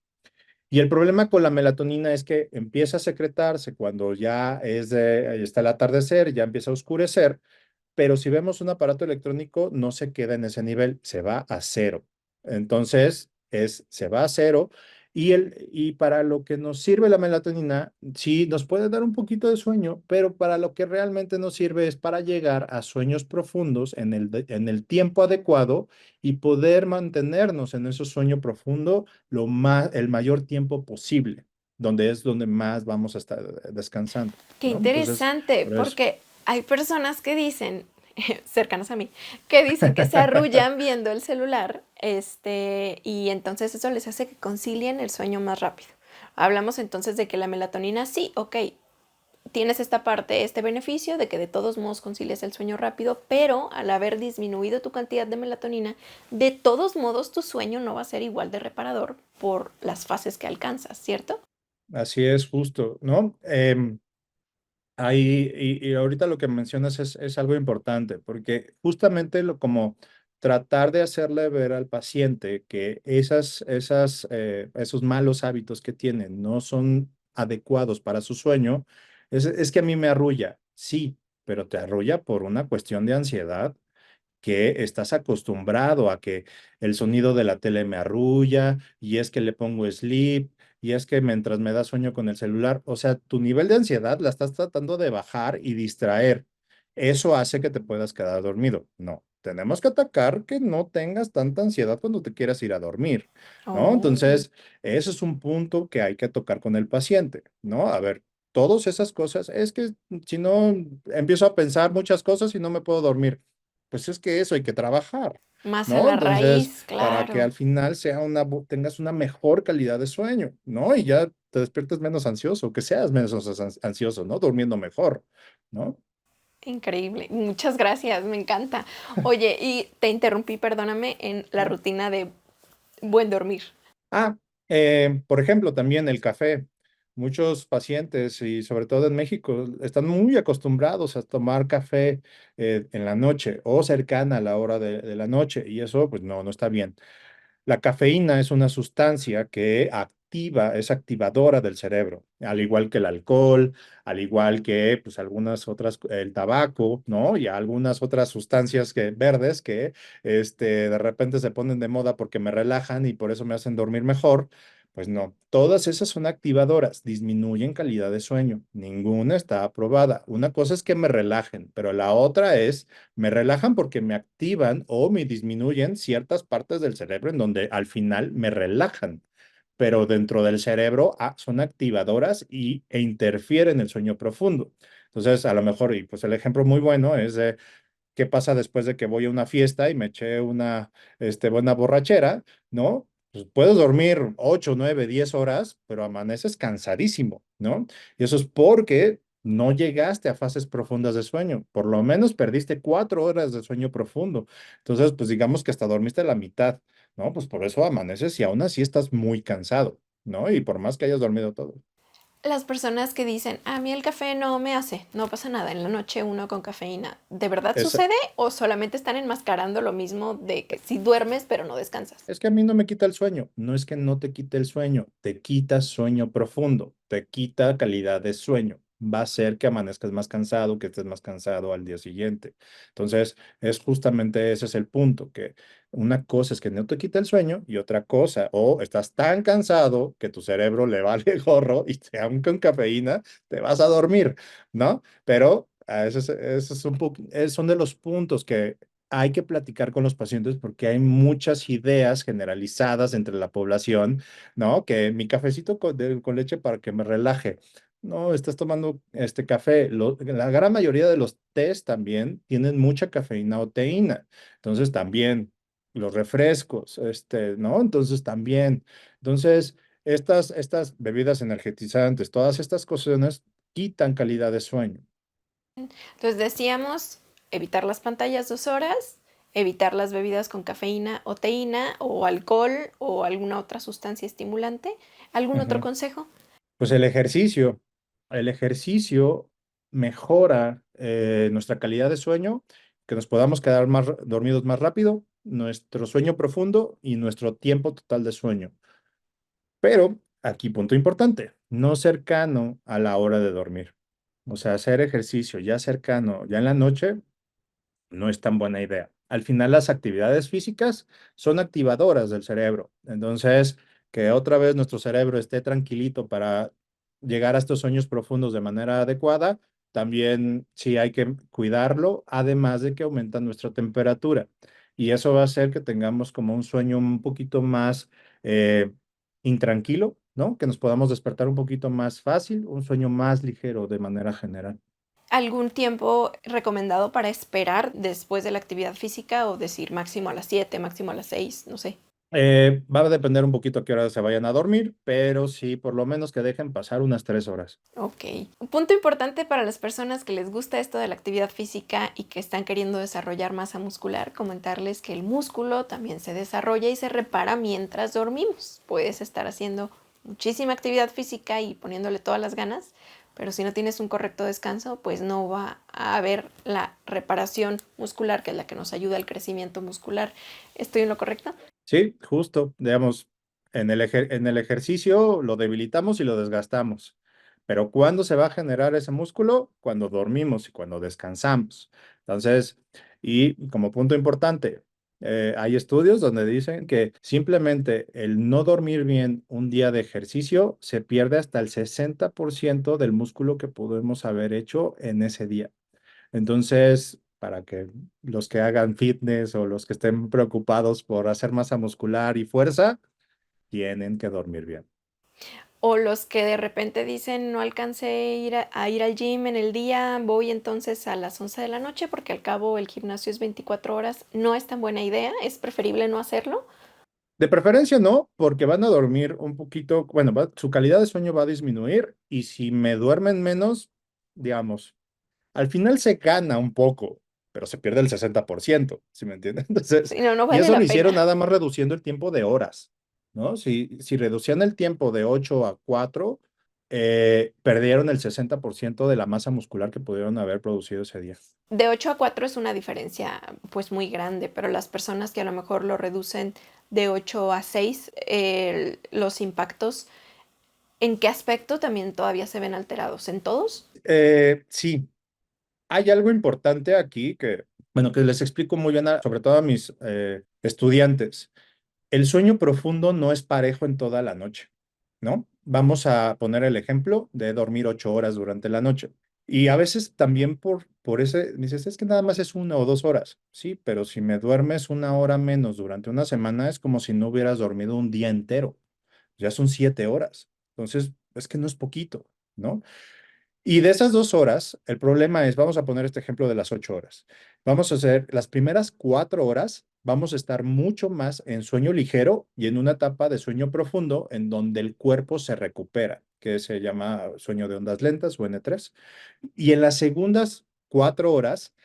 Y el problema con la melatonina es que empieza a secretarse cuando ya está el atardecer, ya empieza a oscurecer, pero si vemos un aparato electrónico, no se queda en ese nivel, se va a cero. Entonces, se va a cero. Y para lo que nos sirve la melatonina, sí nos puede dar un poquito de sueño, pero para lo que realmente nos sirve es para llegar a sueños profundos en el tiempo adecuado y poder mantenernos en ese sueño profundo el mayor tiempo posible, donde es donde más vamos a estar descansando, Qué ¿no? Entonces, interesante, por eso. porque hay personas que dicen, cercanas a mí, que dicen que se arrullan viendo el celular, y entonces eso les hace que concilien el sueño más rápido. Hablamos entonces de que la melatonina sí, ok, tienes esta parte, este beneficio de que de todos modos concilias el sueño rápido, pero al haber disminuido tu cantidad de melatonina, de todos modos tu sueño no va a ser igual de reparador por las fases que alcanzas, ¿cierto? Así es, justo, ¿no? Ahí, y ahorita lo que mencionas es algo importante, porque justamente como tratar de hacerle ver al paciente que esos malos hábitos que tienen no son adecuados para su sueño, es que a mí me arrulla, sí, pero te arrulla por una cuestión de ansiedad que estás acostumbrado a que el sonido de la tele me arrulla y es que le pongo sleep y es que mientras me da sueño con el celular, o sea, tu nivel de ansiedad la estás tratando de bajar y distraer. Eso hace que te puedas quedar dormido. No, tenemos que atacar que no tengas tanta ansiedad cuando te quieras ir a dormir, ¿no? Oh, Entonces, ese es un punto que hay que tocar con el paciente, ¿no? A ver, todas esas cosas, es que si no, empiezo a pensar muchas cosas y no me puedo dormir. Pues es que eso hay que trabajar, más a ¿no? la Entonces, raíz, para que claro. al final tengas una mejor calidad de sueño, ¿no? Y ya te despiertes menos ansioso, que seas menos ansioso, ¿no? Durmiendo mejor, ¿no? Increíble. Muchas gracias, me encanta. Oye, y te interrumpí, perdóname, en la ¿No? rutina de buen dormir. Ah, por ejemplo, también el café. Muchos pacientes, y sobre todo en México, están muy acostumbrados a tomar café en la noche o cercana a la hora de la noche, y eso, pues no está bien. La cafeína es una sustancia que es activadora del cerebro, al igual que el alcohol, al igual que pues, algunas otras, el tabaco, ¿no? Y algunas otras sustancias verdes que de repente se ponen de moda porque me relajan y por eso me hacen dormir mejor. Pues no, todas esas son activadoras, disminuyen calidad de sueño, ninguna está aprobada. Una cosa es que me relajen, pero la otra es me relajan porque me activan o me disminuyen ciertas partes del cerebro en donde al final me relajan, pero dentro del cerebro son activadoras e interfieren en el sueño profundo. Entonces, a lo mejor, y pues el ejemplo muy bueno es de qué pasa después de que voy a una fiesta y me eché una buena borrachera, ¿no? Pues puedes dormir 8, 9, 10 horas, pero amaneces cansadísimo, ¿no? Y eso es porque no llegaste a fases profundas de sueño. Por lo menos perdiste 4 horas de sueño profundo. Entonces, pues digamos que hasta dormiste la mitad, ¿no? Pues por eso amaneces y aún así estás muy cansado, ¿no? Y por más que hayas dormido todo. Las personas que dicen, a mí el café no me hace, no pasa nada, en la noche uno con cafeína, ¿de verdad Es, sucede o solamente están enmascarando lo mismo de que si duermes pero no descansas? Es que a mí no me quita el sueño. No es que no te quite el sueño, te quita sueño profundo, te quita calidad de sueño. Va a hacer que amanezcas más cansado, que estés más cansado al día siguiente. Entonces, es justamente ese es el punto, que una cosa es que no te quita el sueño y otra cosa, o estás tan cansado que tu cerebro le vale gorro y aun con cafeína te vas a dormir, ¿no? Pero ese es son de los puntos que hay que platicar con los pacientes porque hay muchas ideas generalizadas entre la población, ¿no? Que mi cafecito con leche para que me relaje. No, estás tomando este café. La gran mayoría de los tés también tienen mucha cafeína o teína. Entonces también los refrescos, ¿no? Entonces también. Entonces, estas bebidas energetizantes, todas estas cosas quitan calidad de sueño. Entonces decíamos evitar las pantallas 2 horas, evitar las bebidas con cafeína o teína o alcohol o alguna otra sustancia estimulante. ¿Algún otro Ujú. consejo? Pues el ejercicio mejora nuestra calidad de sueño, que nos podamos quedar dormidos más rápido, nuestro sueño profundo y nuestro tiempo total de sueño. Pero aquí punto importante, no cercano a la hora de dormir. O sea, hacer ejercicio ya cercano, ya en la noche, no es tan buena idea. Al final, las actividades físicas son activadoras del cerebro. Entonces, que otra vez nuestro cerebro esté tranquilito para llegar a estos sueños profundos de manera adecuada, también sí hay que cuidarlo, además de que aumenta nuestra temperatura. Y eso va a hacer que tengamos como un sueño un poquito más eh, intranquilo, ¿no? Que nos podamos despertar un poquito más fácil, un sueño más ligero de manera general. ¿Algún tiempo recomendado para esperar después de la actividad física o decir máximo a las 7, máximo a las 6, no sé? Va a depender un poquito a qué hora se vayan a dormir, pero sí, por lo menos que dejen pasar unas 3 horas. Ok. Un punto importante para las personas que les gusta esto de la actividad física y que están queriendo desarrollar masa muscular, comentarles que el músculo también se desarrolla y se repara mientras dormimos. Puedes estar haciendo muchísima actividad física y poniéndole todas las ganas, pero si no tienes un correcto descanso, pues no va a haber la reparación muscular, que es la que nos ayuda al crecimiento muscular. ¿Estoy en lo correcto? Sí, justo, digamos, en el ejercicio lo debilitamos y lo desgastamos. Pero ¿cuándo se va a generar ese músculo? Cuando dormimos y cuando descansamos. Entonces, y como punto importante, hay estudios donde dicen que simplemente el no dormir bien un día de ejercicio se pierde hasta el 60% del músculo que pudimos haber hecho en ese día. Entonces, para que los que hagan fitness o los que estén preocupados por hacer masa muscular y fuerza, tienen que dormir bien. O los que de repente dicen no alcancé a ir al gym en el día, voy entonces a las 11 de la noche porque al cabo el gimnasio es 24 horas. No es tan buena idea, es preferible no hacerlo. De preferencia no, porque van a dormir un poquito, bueno, su calidad de sueño va a disminuir y si me duermen menos, digamos, al final se gana un poco, pero se pierde el 60%, ¿sí me entienden? Entonces, Si no, no y vale eso lo la hicieron pena. nada más reduciendo el tiempo de horas, ¿no? Si reducían el tiempo de 8 a 4, perdieron el 60% de la masa muscular que pudieron haber producido ese día. De 8 a 4 es una diferencia pues muy grande, pero las personas que a lo mejor lo reducen de 8 a 6, los impactos, ¿en qué aspecto también todavía se ven alterados? ¿En todos? Sí, hay algo importante aquí que, bueno, que les explico muy bien, sobre todo a mis estudiantes. El sueño profundo no es parejo en toda la noche, ¿no? Vamos a poner el ejemplo de dormir 8 horas durante la noche. Y a veces también por ese, me dices, es que nada más es 1 o 2 horas. Sí, pero si me duermes 1 hora menos durante una semana, es como si no hubieras dormido un día entero. Ya son 7 horas. Entonces, es que no es poquito, ¿no? Y de esas 2 horas, el problema es, vamos a poner este ejemplo de las 8 horas. Vamos a hacer las primeras 4 horas, vamos a estar mucho más en sueño ligero y en una etapa de sueño profundo en donde el cuerpo se recupera, que se llama sueño de ondas lentas o N3. Y en las segundas 4 horas,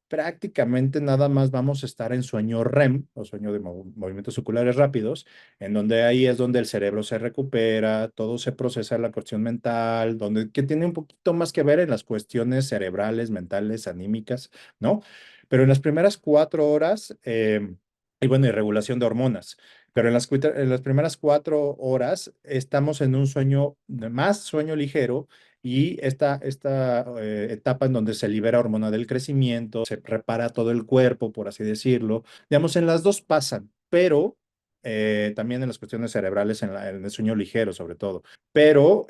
prácticamente nada más vamos a estar en sueño REM, o sueño de movimientos oculares rápidos, en donde ahí es donde el cerebro se recupera, todo se procesa en la cuestión mental, donde que tiene un poquito más que ver en las cuestiones cerebrales, mentales, anímicas, ¿no? Pero en las primeras 4 horas, y bueno, y regulación de hormonas. Pero en las primeras 4 horas estamos en un sueño, más sueño ligero, y esta etapa en donde se libera hormona del crecimiento, se repara todo el cuerpo, por así decirlo. Digamos, en las dos pasan, pero también en las cuestiones cerebrales, en el sueño ligero sobre todo. Pero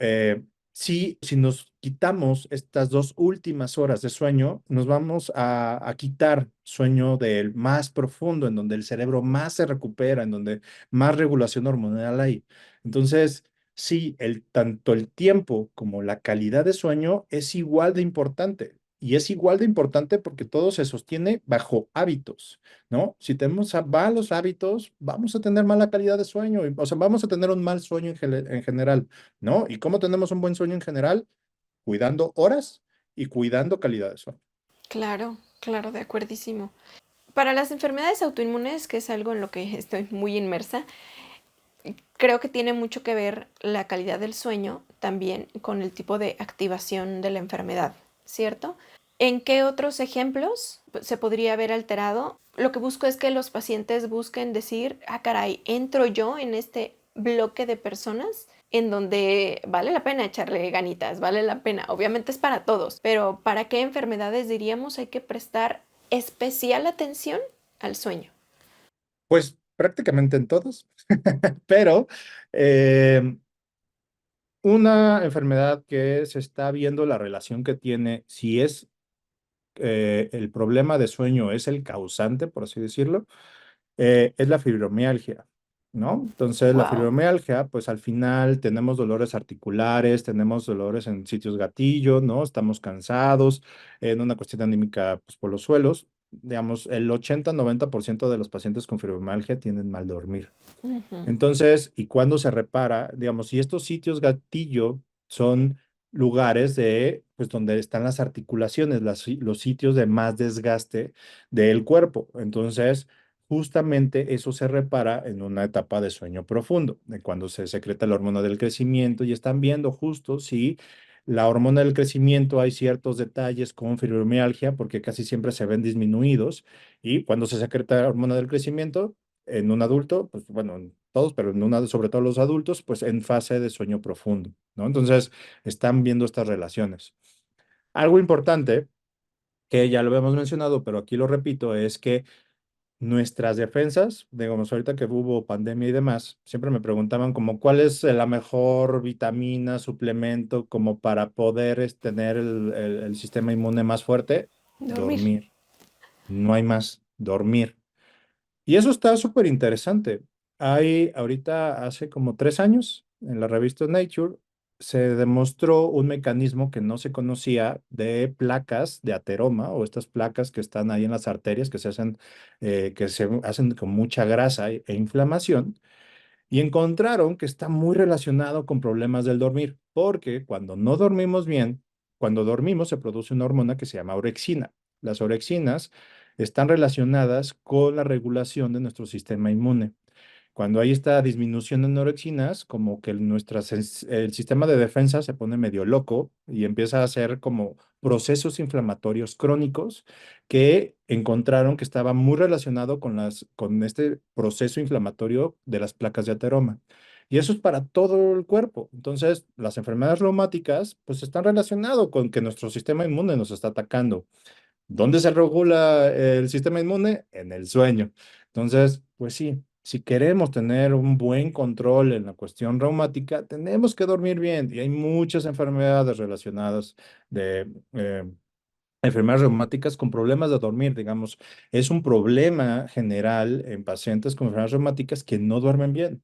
sí, si nos quitamos estas 2 últimas horas de sueño, nos vamos a quitar sueño del más profundo, en donde el cerebro más se recupera, en donde más regulación hormonal hay. Entonces, sí, tanto el tiempo como la calidad de sueño es igual de importante. Y es igual de importante porque todo se sostiene bajo hábitos, ¿no? Si tenemos malos hábitos, vamos a tener mala calidad de sueño, o sea, vamos a tener un mal sueño en general, ¿no? ¿Y cómo tenemos un buen sueño en general? Cuidando horas y cuidando calidad de sueño. Claro, claro, de acuerdísimo. Para las enfermedades autoinmunes, que es algo en lo que estoy muy inmersa, creo que tiene mucho que ver la calidad del sueño también con el tipo de activación de la enfermedad, ¿cierto? ¿En qué otros ejemplos se podría haber alterado? Lo que busco es que los pacientes busquen decir, ah, caray, entro yo en este bloque de personas en donde vale la pena echarle ganitas, vale la pena. Obviamente es para todos, pero ¿para qué enfermedades diríamos hay que prestar especial atención al sueño? Pues prácticamente en todos, pero eh, una enfermedad que se está viendo la relación que tiene, si es el problema de sueño es el causante, por así decirlo, es la fibromialgia, ¿no? Entonces, la Wow. fibromialgia, pues al final tenemos dolores articulares, tenemos dolores en sitios gatillo, ¿no? Estamos cansados, en una cuestión anímica, pues por los suelos. Digamos, el 80-90% de los pacientes con fibromialgia tienen mal dormir. Ujú. Entonces, ¿y cuándo se repara? Digamos, si estos sitios gatillo son lugares pues, donde están las articulaciones, los sitios de más desgaste del cuerpo. Entonces, justamente eso se repara en una etapa de sueño profundo, de cuando se secreta la hormona del crecimiento y están viendo justo si La hormona del crecimiento, hay ciertos detalles con fibromialgia porque casi siempre se ven disminuidos y cuando se secreta la hormona del crecimiento en un adulto, pues bueno, en todos, pero sobre todo los adultos, pues en fase de sueño profundo, ¿no? Entonces, están viendo estas relaciones. Algo importante, que ya lo habíamos mencionado, pero aquí lo repito, es que nuestras defensas, digamos, ahorita que hubo pandemia y demás, siempre me preguntaban como cuál es la mejor vitamina, suplemento, como para poder tener el sistema inmune más fuerte. Dormir. Dormir. No hay más. Dormir. Y eso está súper interesante. Hay ahorita, hace como 3 años, en la revista Nature, se demostró un mecanismo que no se conocía de placas de ateroma o estas placas que están ahí en las arterias que se hacen con mucha grasa e inflamación y encontraron que está muy relacionado con problemas del dormir, porque cuando no dormimos bien, cuando dormimos se produce una hormona que se llama orexina. Las orexinas están relacionadas con la regulación de nuestro sistema inmune. Cuando hay esta disminución en orexinas, como que el sistema de defensa se pone medio loco y empieza a hacer como procesos inflamatorios crónicos que encontraron que estaba muy relacionado con este proceso inflamatorio de las placas de ateroma. Y eso es para todo el cuerpo. Entonces, las enfermedades reumáticas, pues están relacionadas con que nuestro sistema inmune nos está atacando. ¿Dónde se regula el sistema inmune? En el sueño. Entonces, pues sí, si queremos tener un buen control en la cuestión reumática, tenemos que dormir bien. Y hay muchas enfermedades relacionadas de enfermedades reumáticas con problemas de dormir, digamos. Es un problema general en pacientes con enfermedades reumáticas que no duermen bien.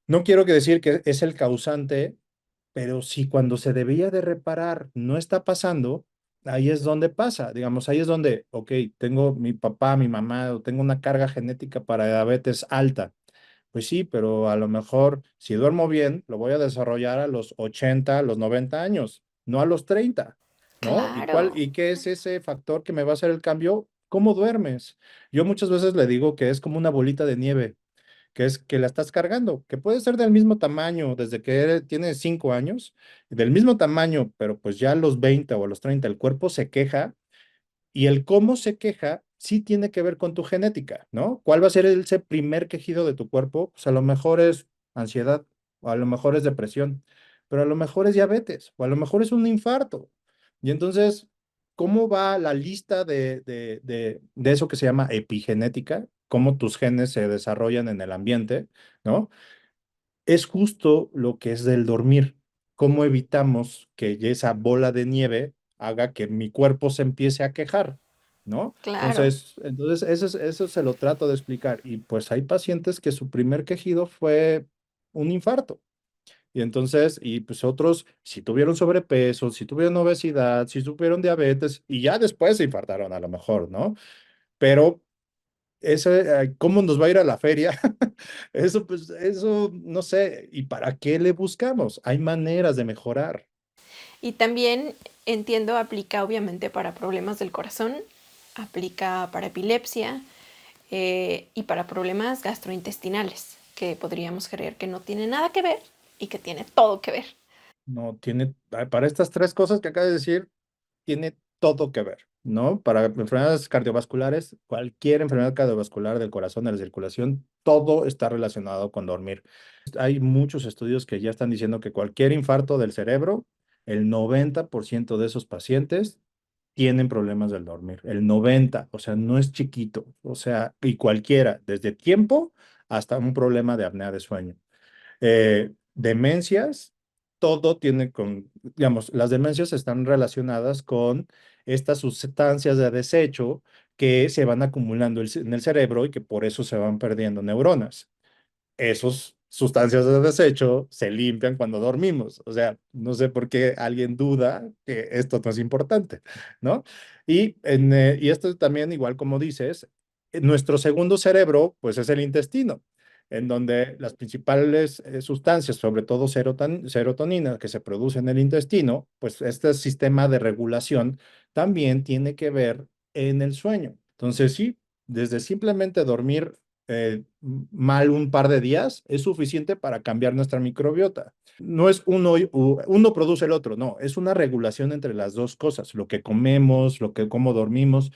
No quiero que decir que es el causante, pero si cuando se debía de reparar no está pasando, ahí es donde pasa. Digamos, ahí es donde, ok, tengo mi papá, mi mamá, o tengo una carga genética para diabetes alta. Pues sí, pero a lo mejor si duermo bien, lo voy a desarrollar a los 80, a los 90 años, no a los 30, ¿no? Claro, ¿Y qué es ese factor que me va a hacer el cambio? ¿Cómo duermes? Yo muchas veces le digo que es como una bolita de nieve que es que la estás cargando, que puede ser del mismo tamaño desde que tienes 5 años, del mismo tamaño, pero pues ya a los 20 o a los 30 el cuerpo se queja y el cómo se queja sí tiene que ver con tu genética, ¿no? ¿Cuál va a ser ese primer quejido de tu cuerpo? Pues a lo mejor es ansiedad, o a lo mejor es depresión, pero a lo mejor es diabetes, o a lo mejor es un infarto. Y entonces, ¿cómo va la lista de eso que se llama epigenética? Cómo tus genes se desarrollan en el ambiente, ¿no? Es justo lo que es del dormir. ¿Cómo evitamos que esa bola de nieve haga que mi cuerpo se empiece a quejar? ¿No? claro. Entonces eso se lo trato de explicar. Y pues hay pacientes que su primer quejido fue un infarto. Y entonces, y pues otros, si tuvieron sobrepeso, si tuvieron obesidad, si tuvieron diabetes, y ya después se infartaron a lo mejor, ¿no? Pero ¿cómo nos va a ir a la feria? Eso, pues, eso, no sé. ¿Y para qué le buscamos? Hay maneras de mejorar. Y también entiendo, aplica obviamente para problemas del corazón, aplica para epilepsia y para problemas gastrointestinales, que podríamos creer que no tiene nada que ver y que tiene todo que ver. No tiene, para estas tres cosas que acabo de decir, tiene todo que ver, ¿no? Para enfermedades cardiovasculares, cualquier enfermedad cardiovascular del corazón, de la circulación, todo está relacionado con dormir. Hay muchos estudios que ya están diciendo que cualquier infarto del cerebro, el 90% de esos pacientes tienen problemas del dormir. El 90, o sea, no es chiquito, o sea, y cualquiera, desde tiempo hasta un problema de apnea de sueño. Demencias, todo tiene digamos, las demencias están relacionadas con estas sustancias de desecho que se van acumulando en el cerebro y que por eso se van perdiendo neuronas. Esas sustancias de desecho se limpian cuando dormimos. O sea, no sé por qué alguien duda que esto no es importante, ¿no? Y esto también, igual como dices, nuestro segundo cerebro, pues es el intestino, en donde las principales sustancias, sobre todo serotonina, que se produce en el intestino, pues este sistema de regulación también tiene que ver en el sueño. Entonces, sí, desde simplemente dormir mal un par de días, es suficiente para cambiar nuestra microbiota. No es uno produce el otro, no, es una regulación entre las dos cosas, lo que comemos, cómo dormimos,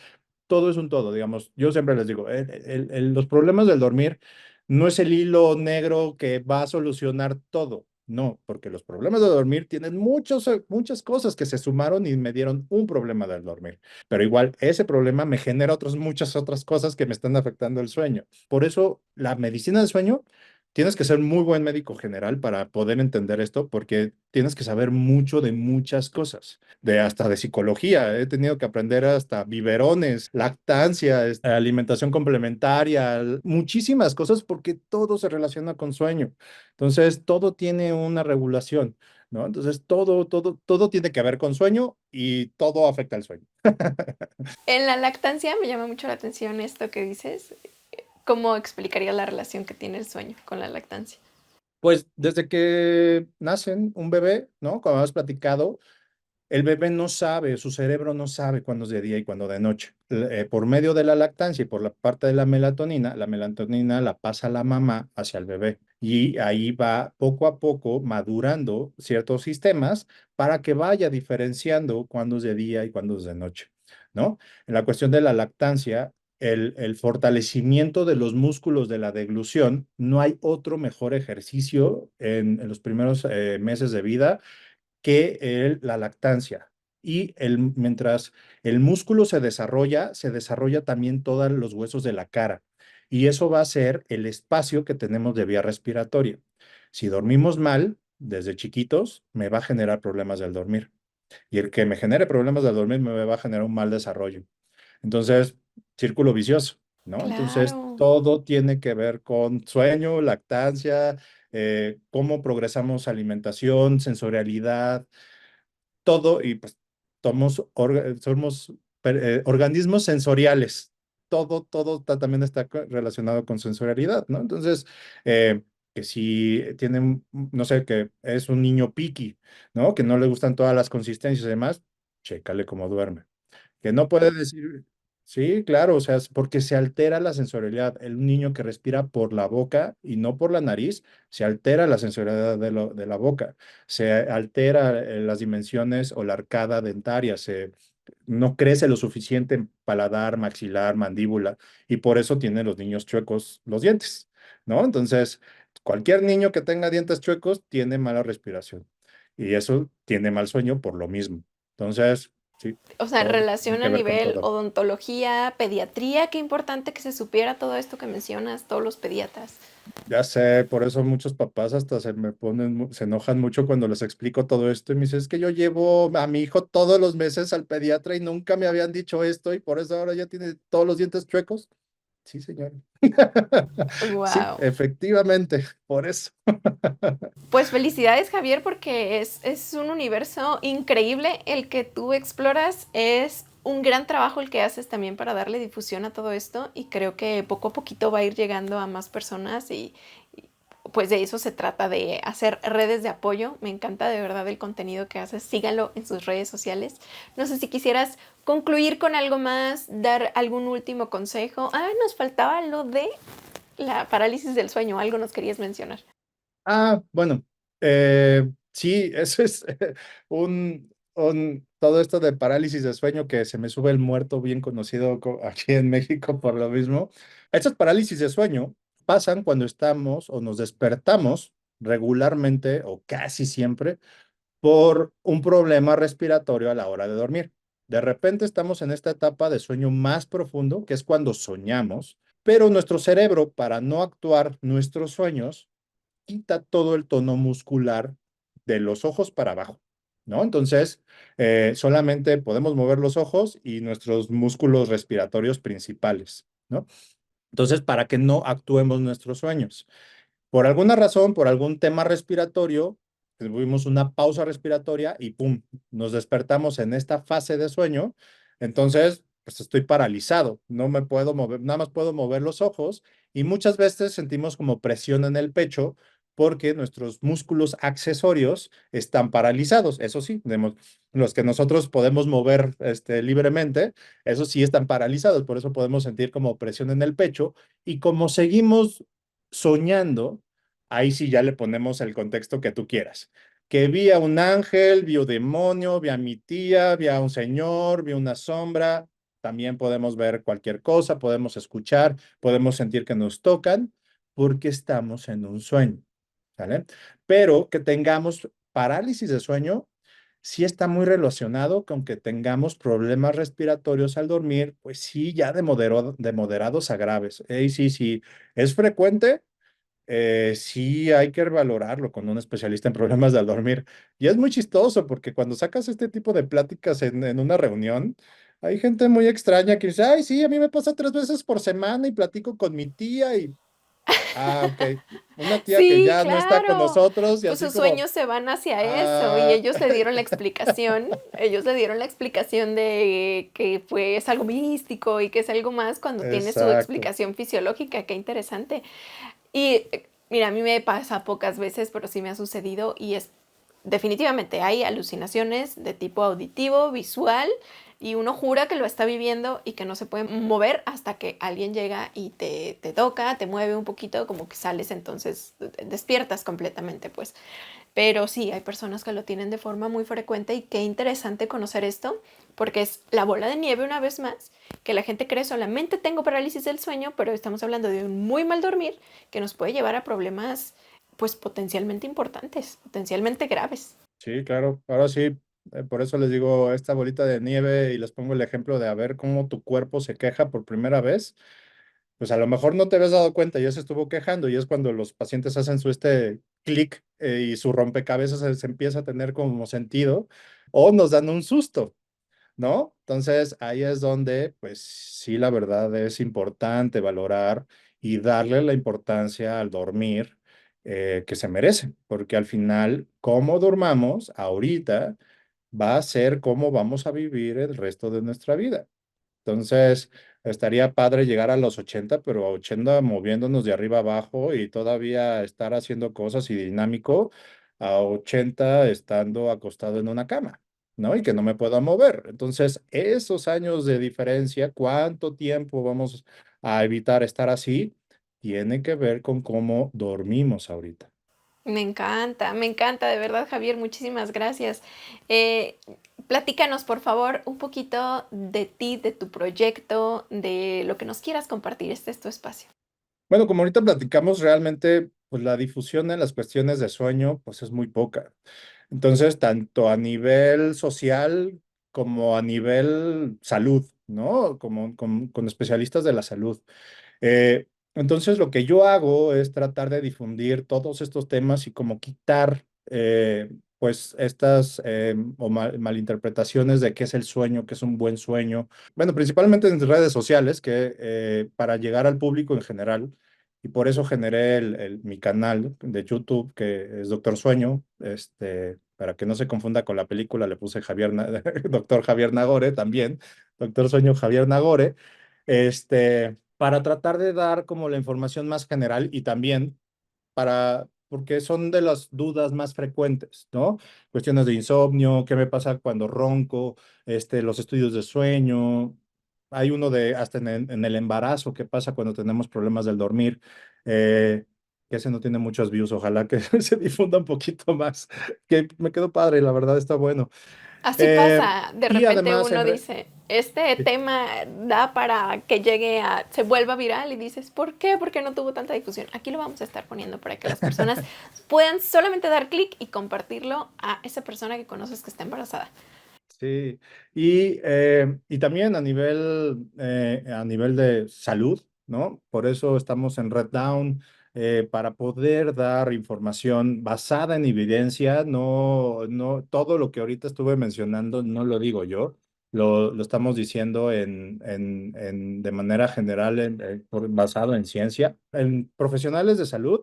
todo es un todo, digamos. Yo siempre les digo, los problemas del dormir no es el hilo negro que va a solucionar todo. No, porque los problemas de dormir tienen muchas cosas que se sumaron y me dieron un problema del dormir. Pero igual, ese problema me genera muchas otras cosas que me están afectando el sueño. Por eso, la medicina del sueño, tienes que ser muy buen médico general para poder entender esto, porque tienes que saber mucho de muchas cosas, hasta de psicología. He tenido que aprender hasta biberones, lactancia, alimentación complementaria, muchísimas cosas, porque todo se relaciona con sueño. Entonces, todo tiene una regulación, ¿no? Entonces, todo tiene que ver con sueño y todo afecta al sueño. En la lactancia me llama mucho la atención esto que dices. ¿Cómo explicaría la relación que tiene el sueño con la lactancia? Pues desde que nacen un bebé, ¿no? Como hemos platicado, el bebé no sabe, su cerebro no sabe cuándo es de día y cuándo de noche. Por medio de la lactancia y por la parte de la melatonina la pasa la mamá hacia el bebé. Y ahí va poco a poco madurando ciertos sistemas para que vaya diferenciando cuándo es de día y cuándo es de noche, ¿no? En la cuestión de la lactancia, el fortalecimiento de los músculos de la deglución, no hay otro mejor ejercicio en los primeros meses de vida que la lactancia. Y mientras el músculo se desarrolla también todos los huesos de la cara. Y eso va a ser el espacio que tenemos de vía respiratoria. Si dormimos mal, desde chiquitos, me va a generar problemas del dormir. Y el que me genere problemas del dormir me va a generar un mal desarrollo. Entonces, círculo vicioso, ¿no? Entonces, Claro. todo tiene que ver con sueño, lactancia, cómo progresamos alimentación, sensorialidad, todo, y pues somos organismos sensoriales. Todo también está relacionado con sensorialidad, ¿no? Entonces, que si tienen, no sé, que es un niño picky, ¿no? Que no le gustan todas las consistencias y demás, chécale cómo duerme. Que no puede decir, sí, claro, o sea, es porque se altera la sensorialidad. El niño que respira por la boca y no por la nariz, se altera la sensorialidad de la boca, se altera las dimensiones o la arcada dentaria, no crece lo suficiente en paladar, maxilar, mandíbula, y por eso tienen los niños chuecos los dientes, ¿no? Entonces, cualquier niño que tenga dientes chuecos tiene mala respiración y eso tiene mal sueño por lo mismo. Entonces, sí, O sea, todo tiene relación que a ver con nivel todo. odontología, pediatría, qué importante que se supiera todo esto que mencionas, todos los pediatras. Ya sé, por eso muchos papás hasta se enojan mucho cuando les explico todo esto y me dicen, es que yo llevo a mi hijo todos los meses al pediatra y nunca me habían dicho esto y por eso ahora ya tiene todos los dientes chuecos. Sí, señor. Sí, Wow. efectivamente, por eso. Pues felicidades, Javier, porque es un universo increíble el que tú exploras. Es un gran trabajo el que haces también para darle difusión a todo esto y creo que poco a poquito va a ir llegando a más personas y pues de eso se trata, de hacer redes de apoyo. Me encanta de verdad el contenido que haces. Síganlo en sus redes sociales. No sé si quisieras concluir con algo más, dar algún último consejo. Ah, nos faltaba lo de la parálisis del sueño. Algo nos querías mencionar. Ah, bueno, sí, eso es todo esto de parálisis de sueño que se me sube el muerto, bien conocido aquí en México por lo mismo. Estas parálisis de sueño pasan cuando estamos o nos despertamos regularmente o casi siempre por un problema respiratorio a la hora de dormir. De repente estamos en esta etapa de sueño más profundo, que es cuando soñamos, pero nuestro cerebro, para no actuar nuestros sueños, quita todo el tono muscular de los ojos para abajo, ¿no? Entonces, solamente podemos mover los ojos y nuestros músculos respiratorios principales, ¿no? Entonces, para que no actuemos nuestros sueños. Por alguna razón, por algún tema respiratorio, tuvimos una pausa respiratoria y ¡pum! Nos despertamos en esta fase de sueño. Entonces, pues estoy paralizado, no me puedo mover, nada más puedo mover los ojos y muchas veces sentimos como presión en el pecho porque nuestros músculos accesorios están paralizados. Eso sí, los que nosotros podemos mover libremente, esos sí están paralizados, por eso podemos sentir como presión en el pecho y como seguimos soñando, ahí sí ya le ponemos el contexto que tú quieras. Que vi a un ángel, vi un demonio, vi a mi tía, vi a un señor, vi una sombra. También podemos ver cualquier cosa, podemos escuchar, podemos sentir que nos tocan porque estamos en un sueño, ¿vale? Pero que tengamos parálisis de sueño sí está muy relacionado con que tengamos problemas respiratorios al dormir, pues sí, ya de moderados a graves. Sí, sí, es frecuente, sí hay que valorarlo con un especialista en problemas del dormir. Y es muy chistoso porque cuando sacas este tipo de pláticas en una reunión, hay gente muy extraña que dice, ay, sí, a mí me pasa 3 veces por semana y platico con mi tía y, ok, una tía que Sí, ya no está con claro. nosotros y Pues así sus como, sueños se van hacia eso y ah, ellos le dieron la explicación, ellos le dieron la explicación de que fue es algo místico y que es algo más cuando tiene su exacto. explicación fisiológica, qué interesante. Y mira, a mí me pasa pocas veces, pero sí me ha sucedido y es definitivamente hay alucinaciones de tipo auditivo, visual, y uno jura que lo está viviendo y que no se puede mover hasta que alguien llega y te toca, te mueve un poquito, como que sales, entonces despiertas completamente, pues. Pero sí, hay personas que lo tienen de forma muy frecuente y qué interesante conocer esto, porque es la bola de nieve una vez más, que la gente cree solamente tengo parálisis del sueño, pero estamos hablando de un muy mal dormir que nos puede llevar a problemas pues potencialmente importantes, potencialmente graves. Sí, claro. Ahora sí, por eso les digo esta bolita de nieve y les pongo el ejemplo de a ver cómo tu cuerpo se queja por primera vez. Pues a lo mejor no te habías dado cuenta, ya se estuvo quejando y es cuando los pacientes hacen su clic y su rompecabezas se empieza a tener como sentido o nos dan un susto, ¿no? Entonces ahí es donde, pues sí, la verdad es importante valorar y darle la importancia al dormir que se merece, porque al final, cómo dormamos ahorita va a ser cómo vamos a vivir el resto de nuestra vida. Entonces, estaría padre llegar a los 80, pero a 80 moviéndonos de arriba abajo y todavía estar haciendo cosas y dinámico, a 80 estando acostado en una cama, ¿no? Y que no me pueda mover. Entonces, esos años de diferencia, ¿cuánto tiempo vamos a evitar estar así? Tiene que ver con cómo dormimos ahorita. Me encanta, de verdad, Javier, muchísimas gracias. Eh, Platícanos, por favor, un poquito de ti, de tu proyecto, de lo que nos quieras compartir. Este es tu espacio. Bueno, como ahorita platicamos, realmente, pues la difusión en las cuestiones de sueño, pues es muy poca. Entonces, tanto a nivel social como a nivel salud, ¿no? Como con especialistas de la salud. Entonces, lo que yo hago es tratar de difundir todos estos temas y como quitar, pues, estas malinterpretaciones de qué es el sueño, qué es un buen sueño. Bueno, principalmente en redes sociales, que para llegar al público en general, y por eso generé mi canal de YouTube, que es Doctor Sueño, para que no se confunda con la película, le puse Doctor Javier Nagore también, Doctor Sueño Javier Nagore, para tratar de dar como la información más general y también porque son de las dudas más frecuentes, ¿no? Cuestiones de insomnio, qué me pasa cuando ronco, los estudios de sueño. Hay uno hasta en el embarazo, qué pasa cuando tenemos problemas del dormir, eh, que ese no tiene muchos views, ojalá que se difunda un poquito más, que me quedó padre, la verdad está bueno. Así Eh, pasa, de y repente además, uno dice, este tema da para que llegue a, se vuelva viral y dices, ¿por qué? Porque no tuvo tanta difusión. Aquí lo vamos a estar poniendo para que las personas puedan solamente dar clic y compartirlo a esa persona que conoces que está embarazada. sí, y también a nivel de salud, ¿no? Por eso estamos en Red Down, para poder dar información basada en evidencia, no, no, todo lo que ahorita estuve mencionando no lo digo yo, lo estamos diciendo de manera general, basado en ciencia. En profesionales de salud,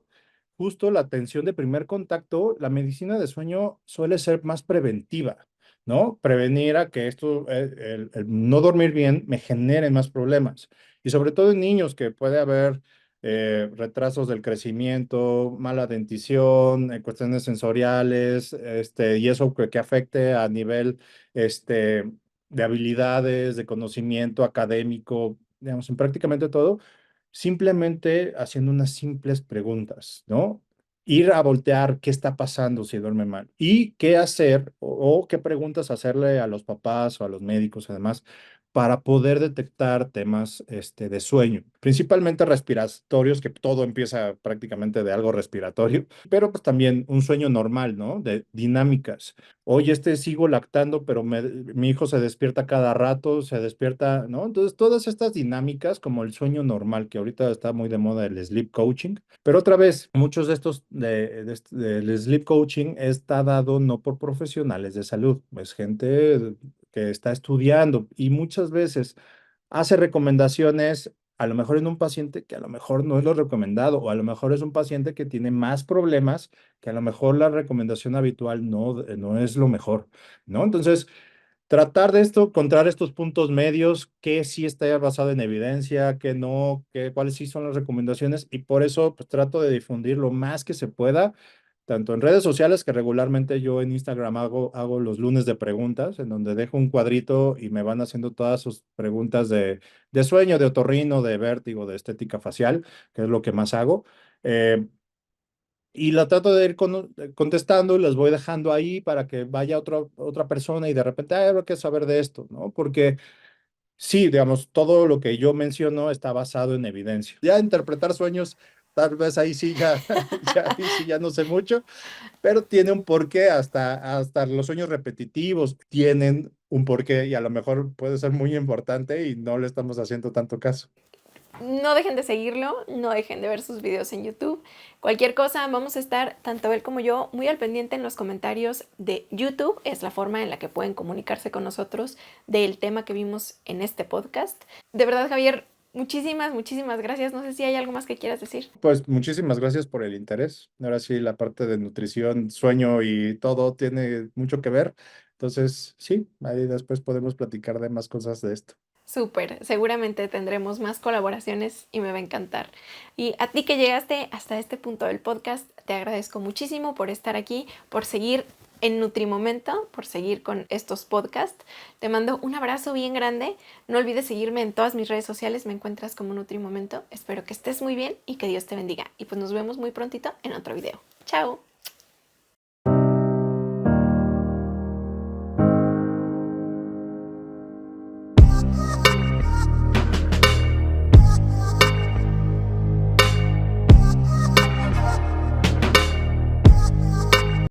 justo la atención de primer contacto, la medicina de sueño suele ser más preventiva, ¿no? Prevenir a que esto, el no dormir bien, me genere más problemas. Y sobre todo en niños, que puede haber retrasos del crecimiento, mala dentición, cuestiones sensoriales, y eso que afecte a nivel de habilidades, de conocimiento académico, digamos, en prácticamente todo, simplemente haciendo unas simples preguntas, ¿no? Ir a voltear qué está pasando si duerme mal y qué hacer o qué preguntas hacerle a los papás o a los médicos, además, para poder detectar temas de sueño, principalmente respiratorios, que todo empieza prácticamente de algo respiratorio, pero pues también un sueño normal, ¿no? De dinámicas. Oye, sigo lactando, pero mi hijo se despierta cada rato, se despierta, ¿no? Entonces, todas estas dinámicas, como el sueño normal, que ahorita está muy de moda el sleep coaching, pero otra vez, muchos de estos del sleep coaching está dado no por profesionales de salud, es gente que está estudiando y muchas veces hace recomendaciones a lo mejor en un paciente que a lo mejor no es lo recomendado, o a lo mejor es un paciente que tiene más problemas, que a lo mejor la recomendación habitual no es lo mejor, ¿no? Entonces, tratar de encontrar estos puntos medios, que sí está basado en evidencia, que no, cuáles sí son las recomendaciones, y por eso pues, trato de difundir lo más que se pueda, tanto en redes sociales, que regularmente yo en Instagram hago los lunes de preguntas, en donde dejo un cuadrito y me van haciendo todas sus preguntas de sueño, de otorrino, de vértigo, de estética facial, que es lo que más hago. Eh, y la trato de ir contestando y las voy dejando ahí para que vaya otra persona y de repente, ay, ahora quiero saber de esto, ¿no? Porque sí, digamos, todo lo que yo menciono está basado en evidencia. Ya interpretar sueños, tal vez ahí sí ahí sí ya no sé mucho, pero tiene un porqué, hasta los sueños repetitivos tienen un porqué y a lo mejor puede ser muy importante y no le estamos haciendo tanto caso. No dejen de seguirlo, no dejen de ver sus videos en YouTube. Cualquier cosa, vamos a estar, tanto él como yo, muy al pendiente en los comentarios de YouTube. Es la forma en la que pueden comunicarse con nosotros del tema que vimos en este podcast. De verdad, Javier, muchísimas, muchísimas gracias. No sé si hay algo más que quieras decir. Pues muchísimas gracias por el interés. Ahora sí, la parte de nutrición, sueño y todo tiene mucho que ver. Entonces, sí, ahí después podemos platicar de más cosas de esto. Súper, seguramente tendremos más colaboraciones y me va a encantar. Y a ti que llegaste hasta este punto del podcast, te agradezco muchísimo por estar aquí, por seguir en Nutrimomento, por seguir con estos podcasts. Te mando un abrazo bien grande. No olvides seguirme en todas mis redes sociales, me encuentras como Nutrimomento. Espero que estés muy bien y que Dios te bendiga. Y pues nos vemos muy prontito en otro video. Chao.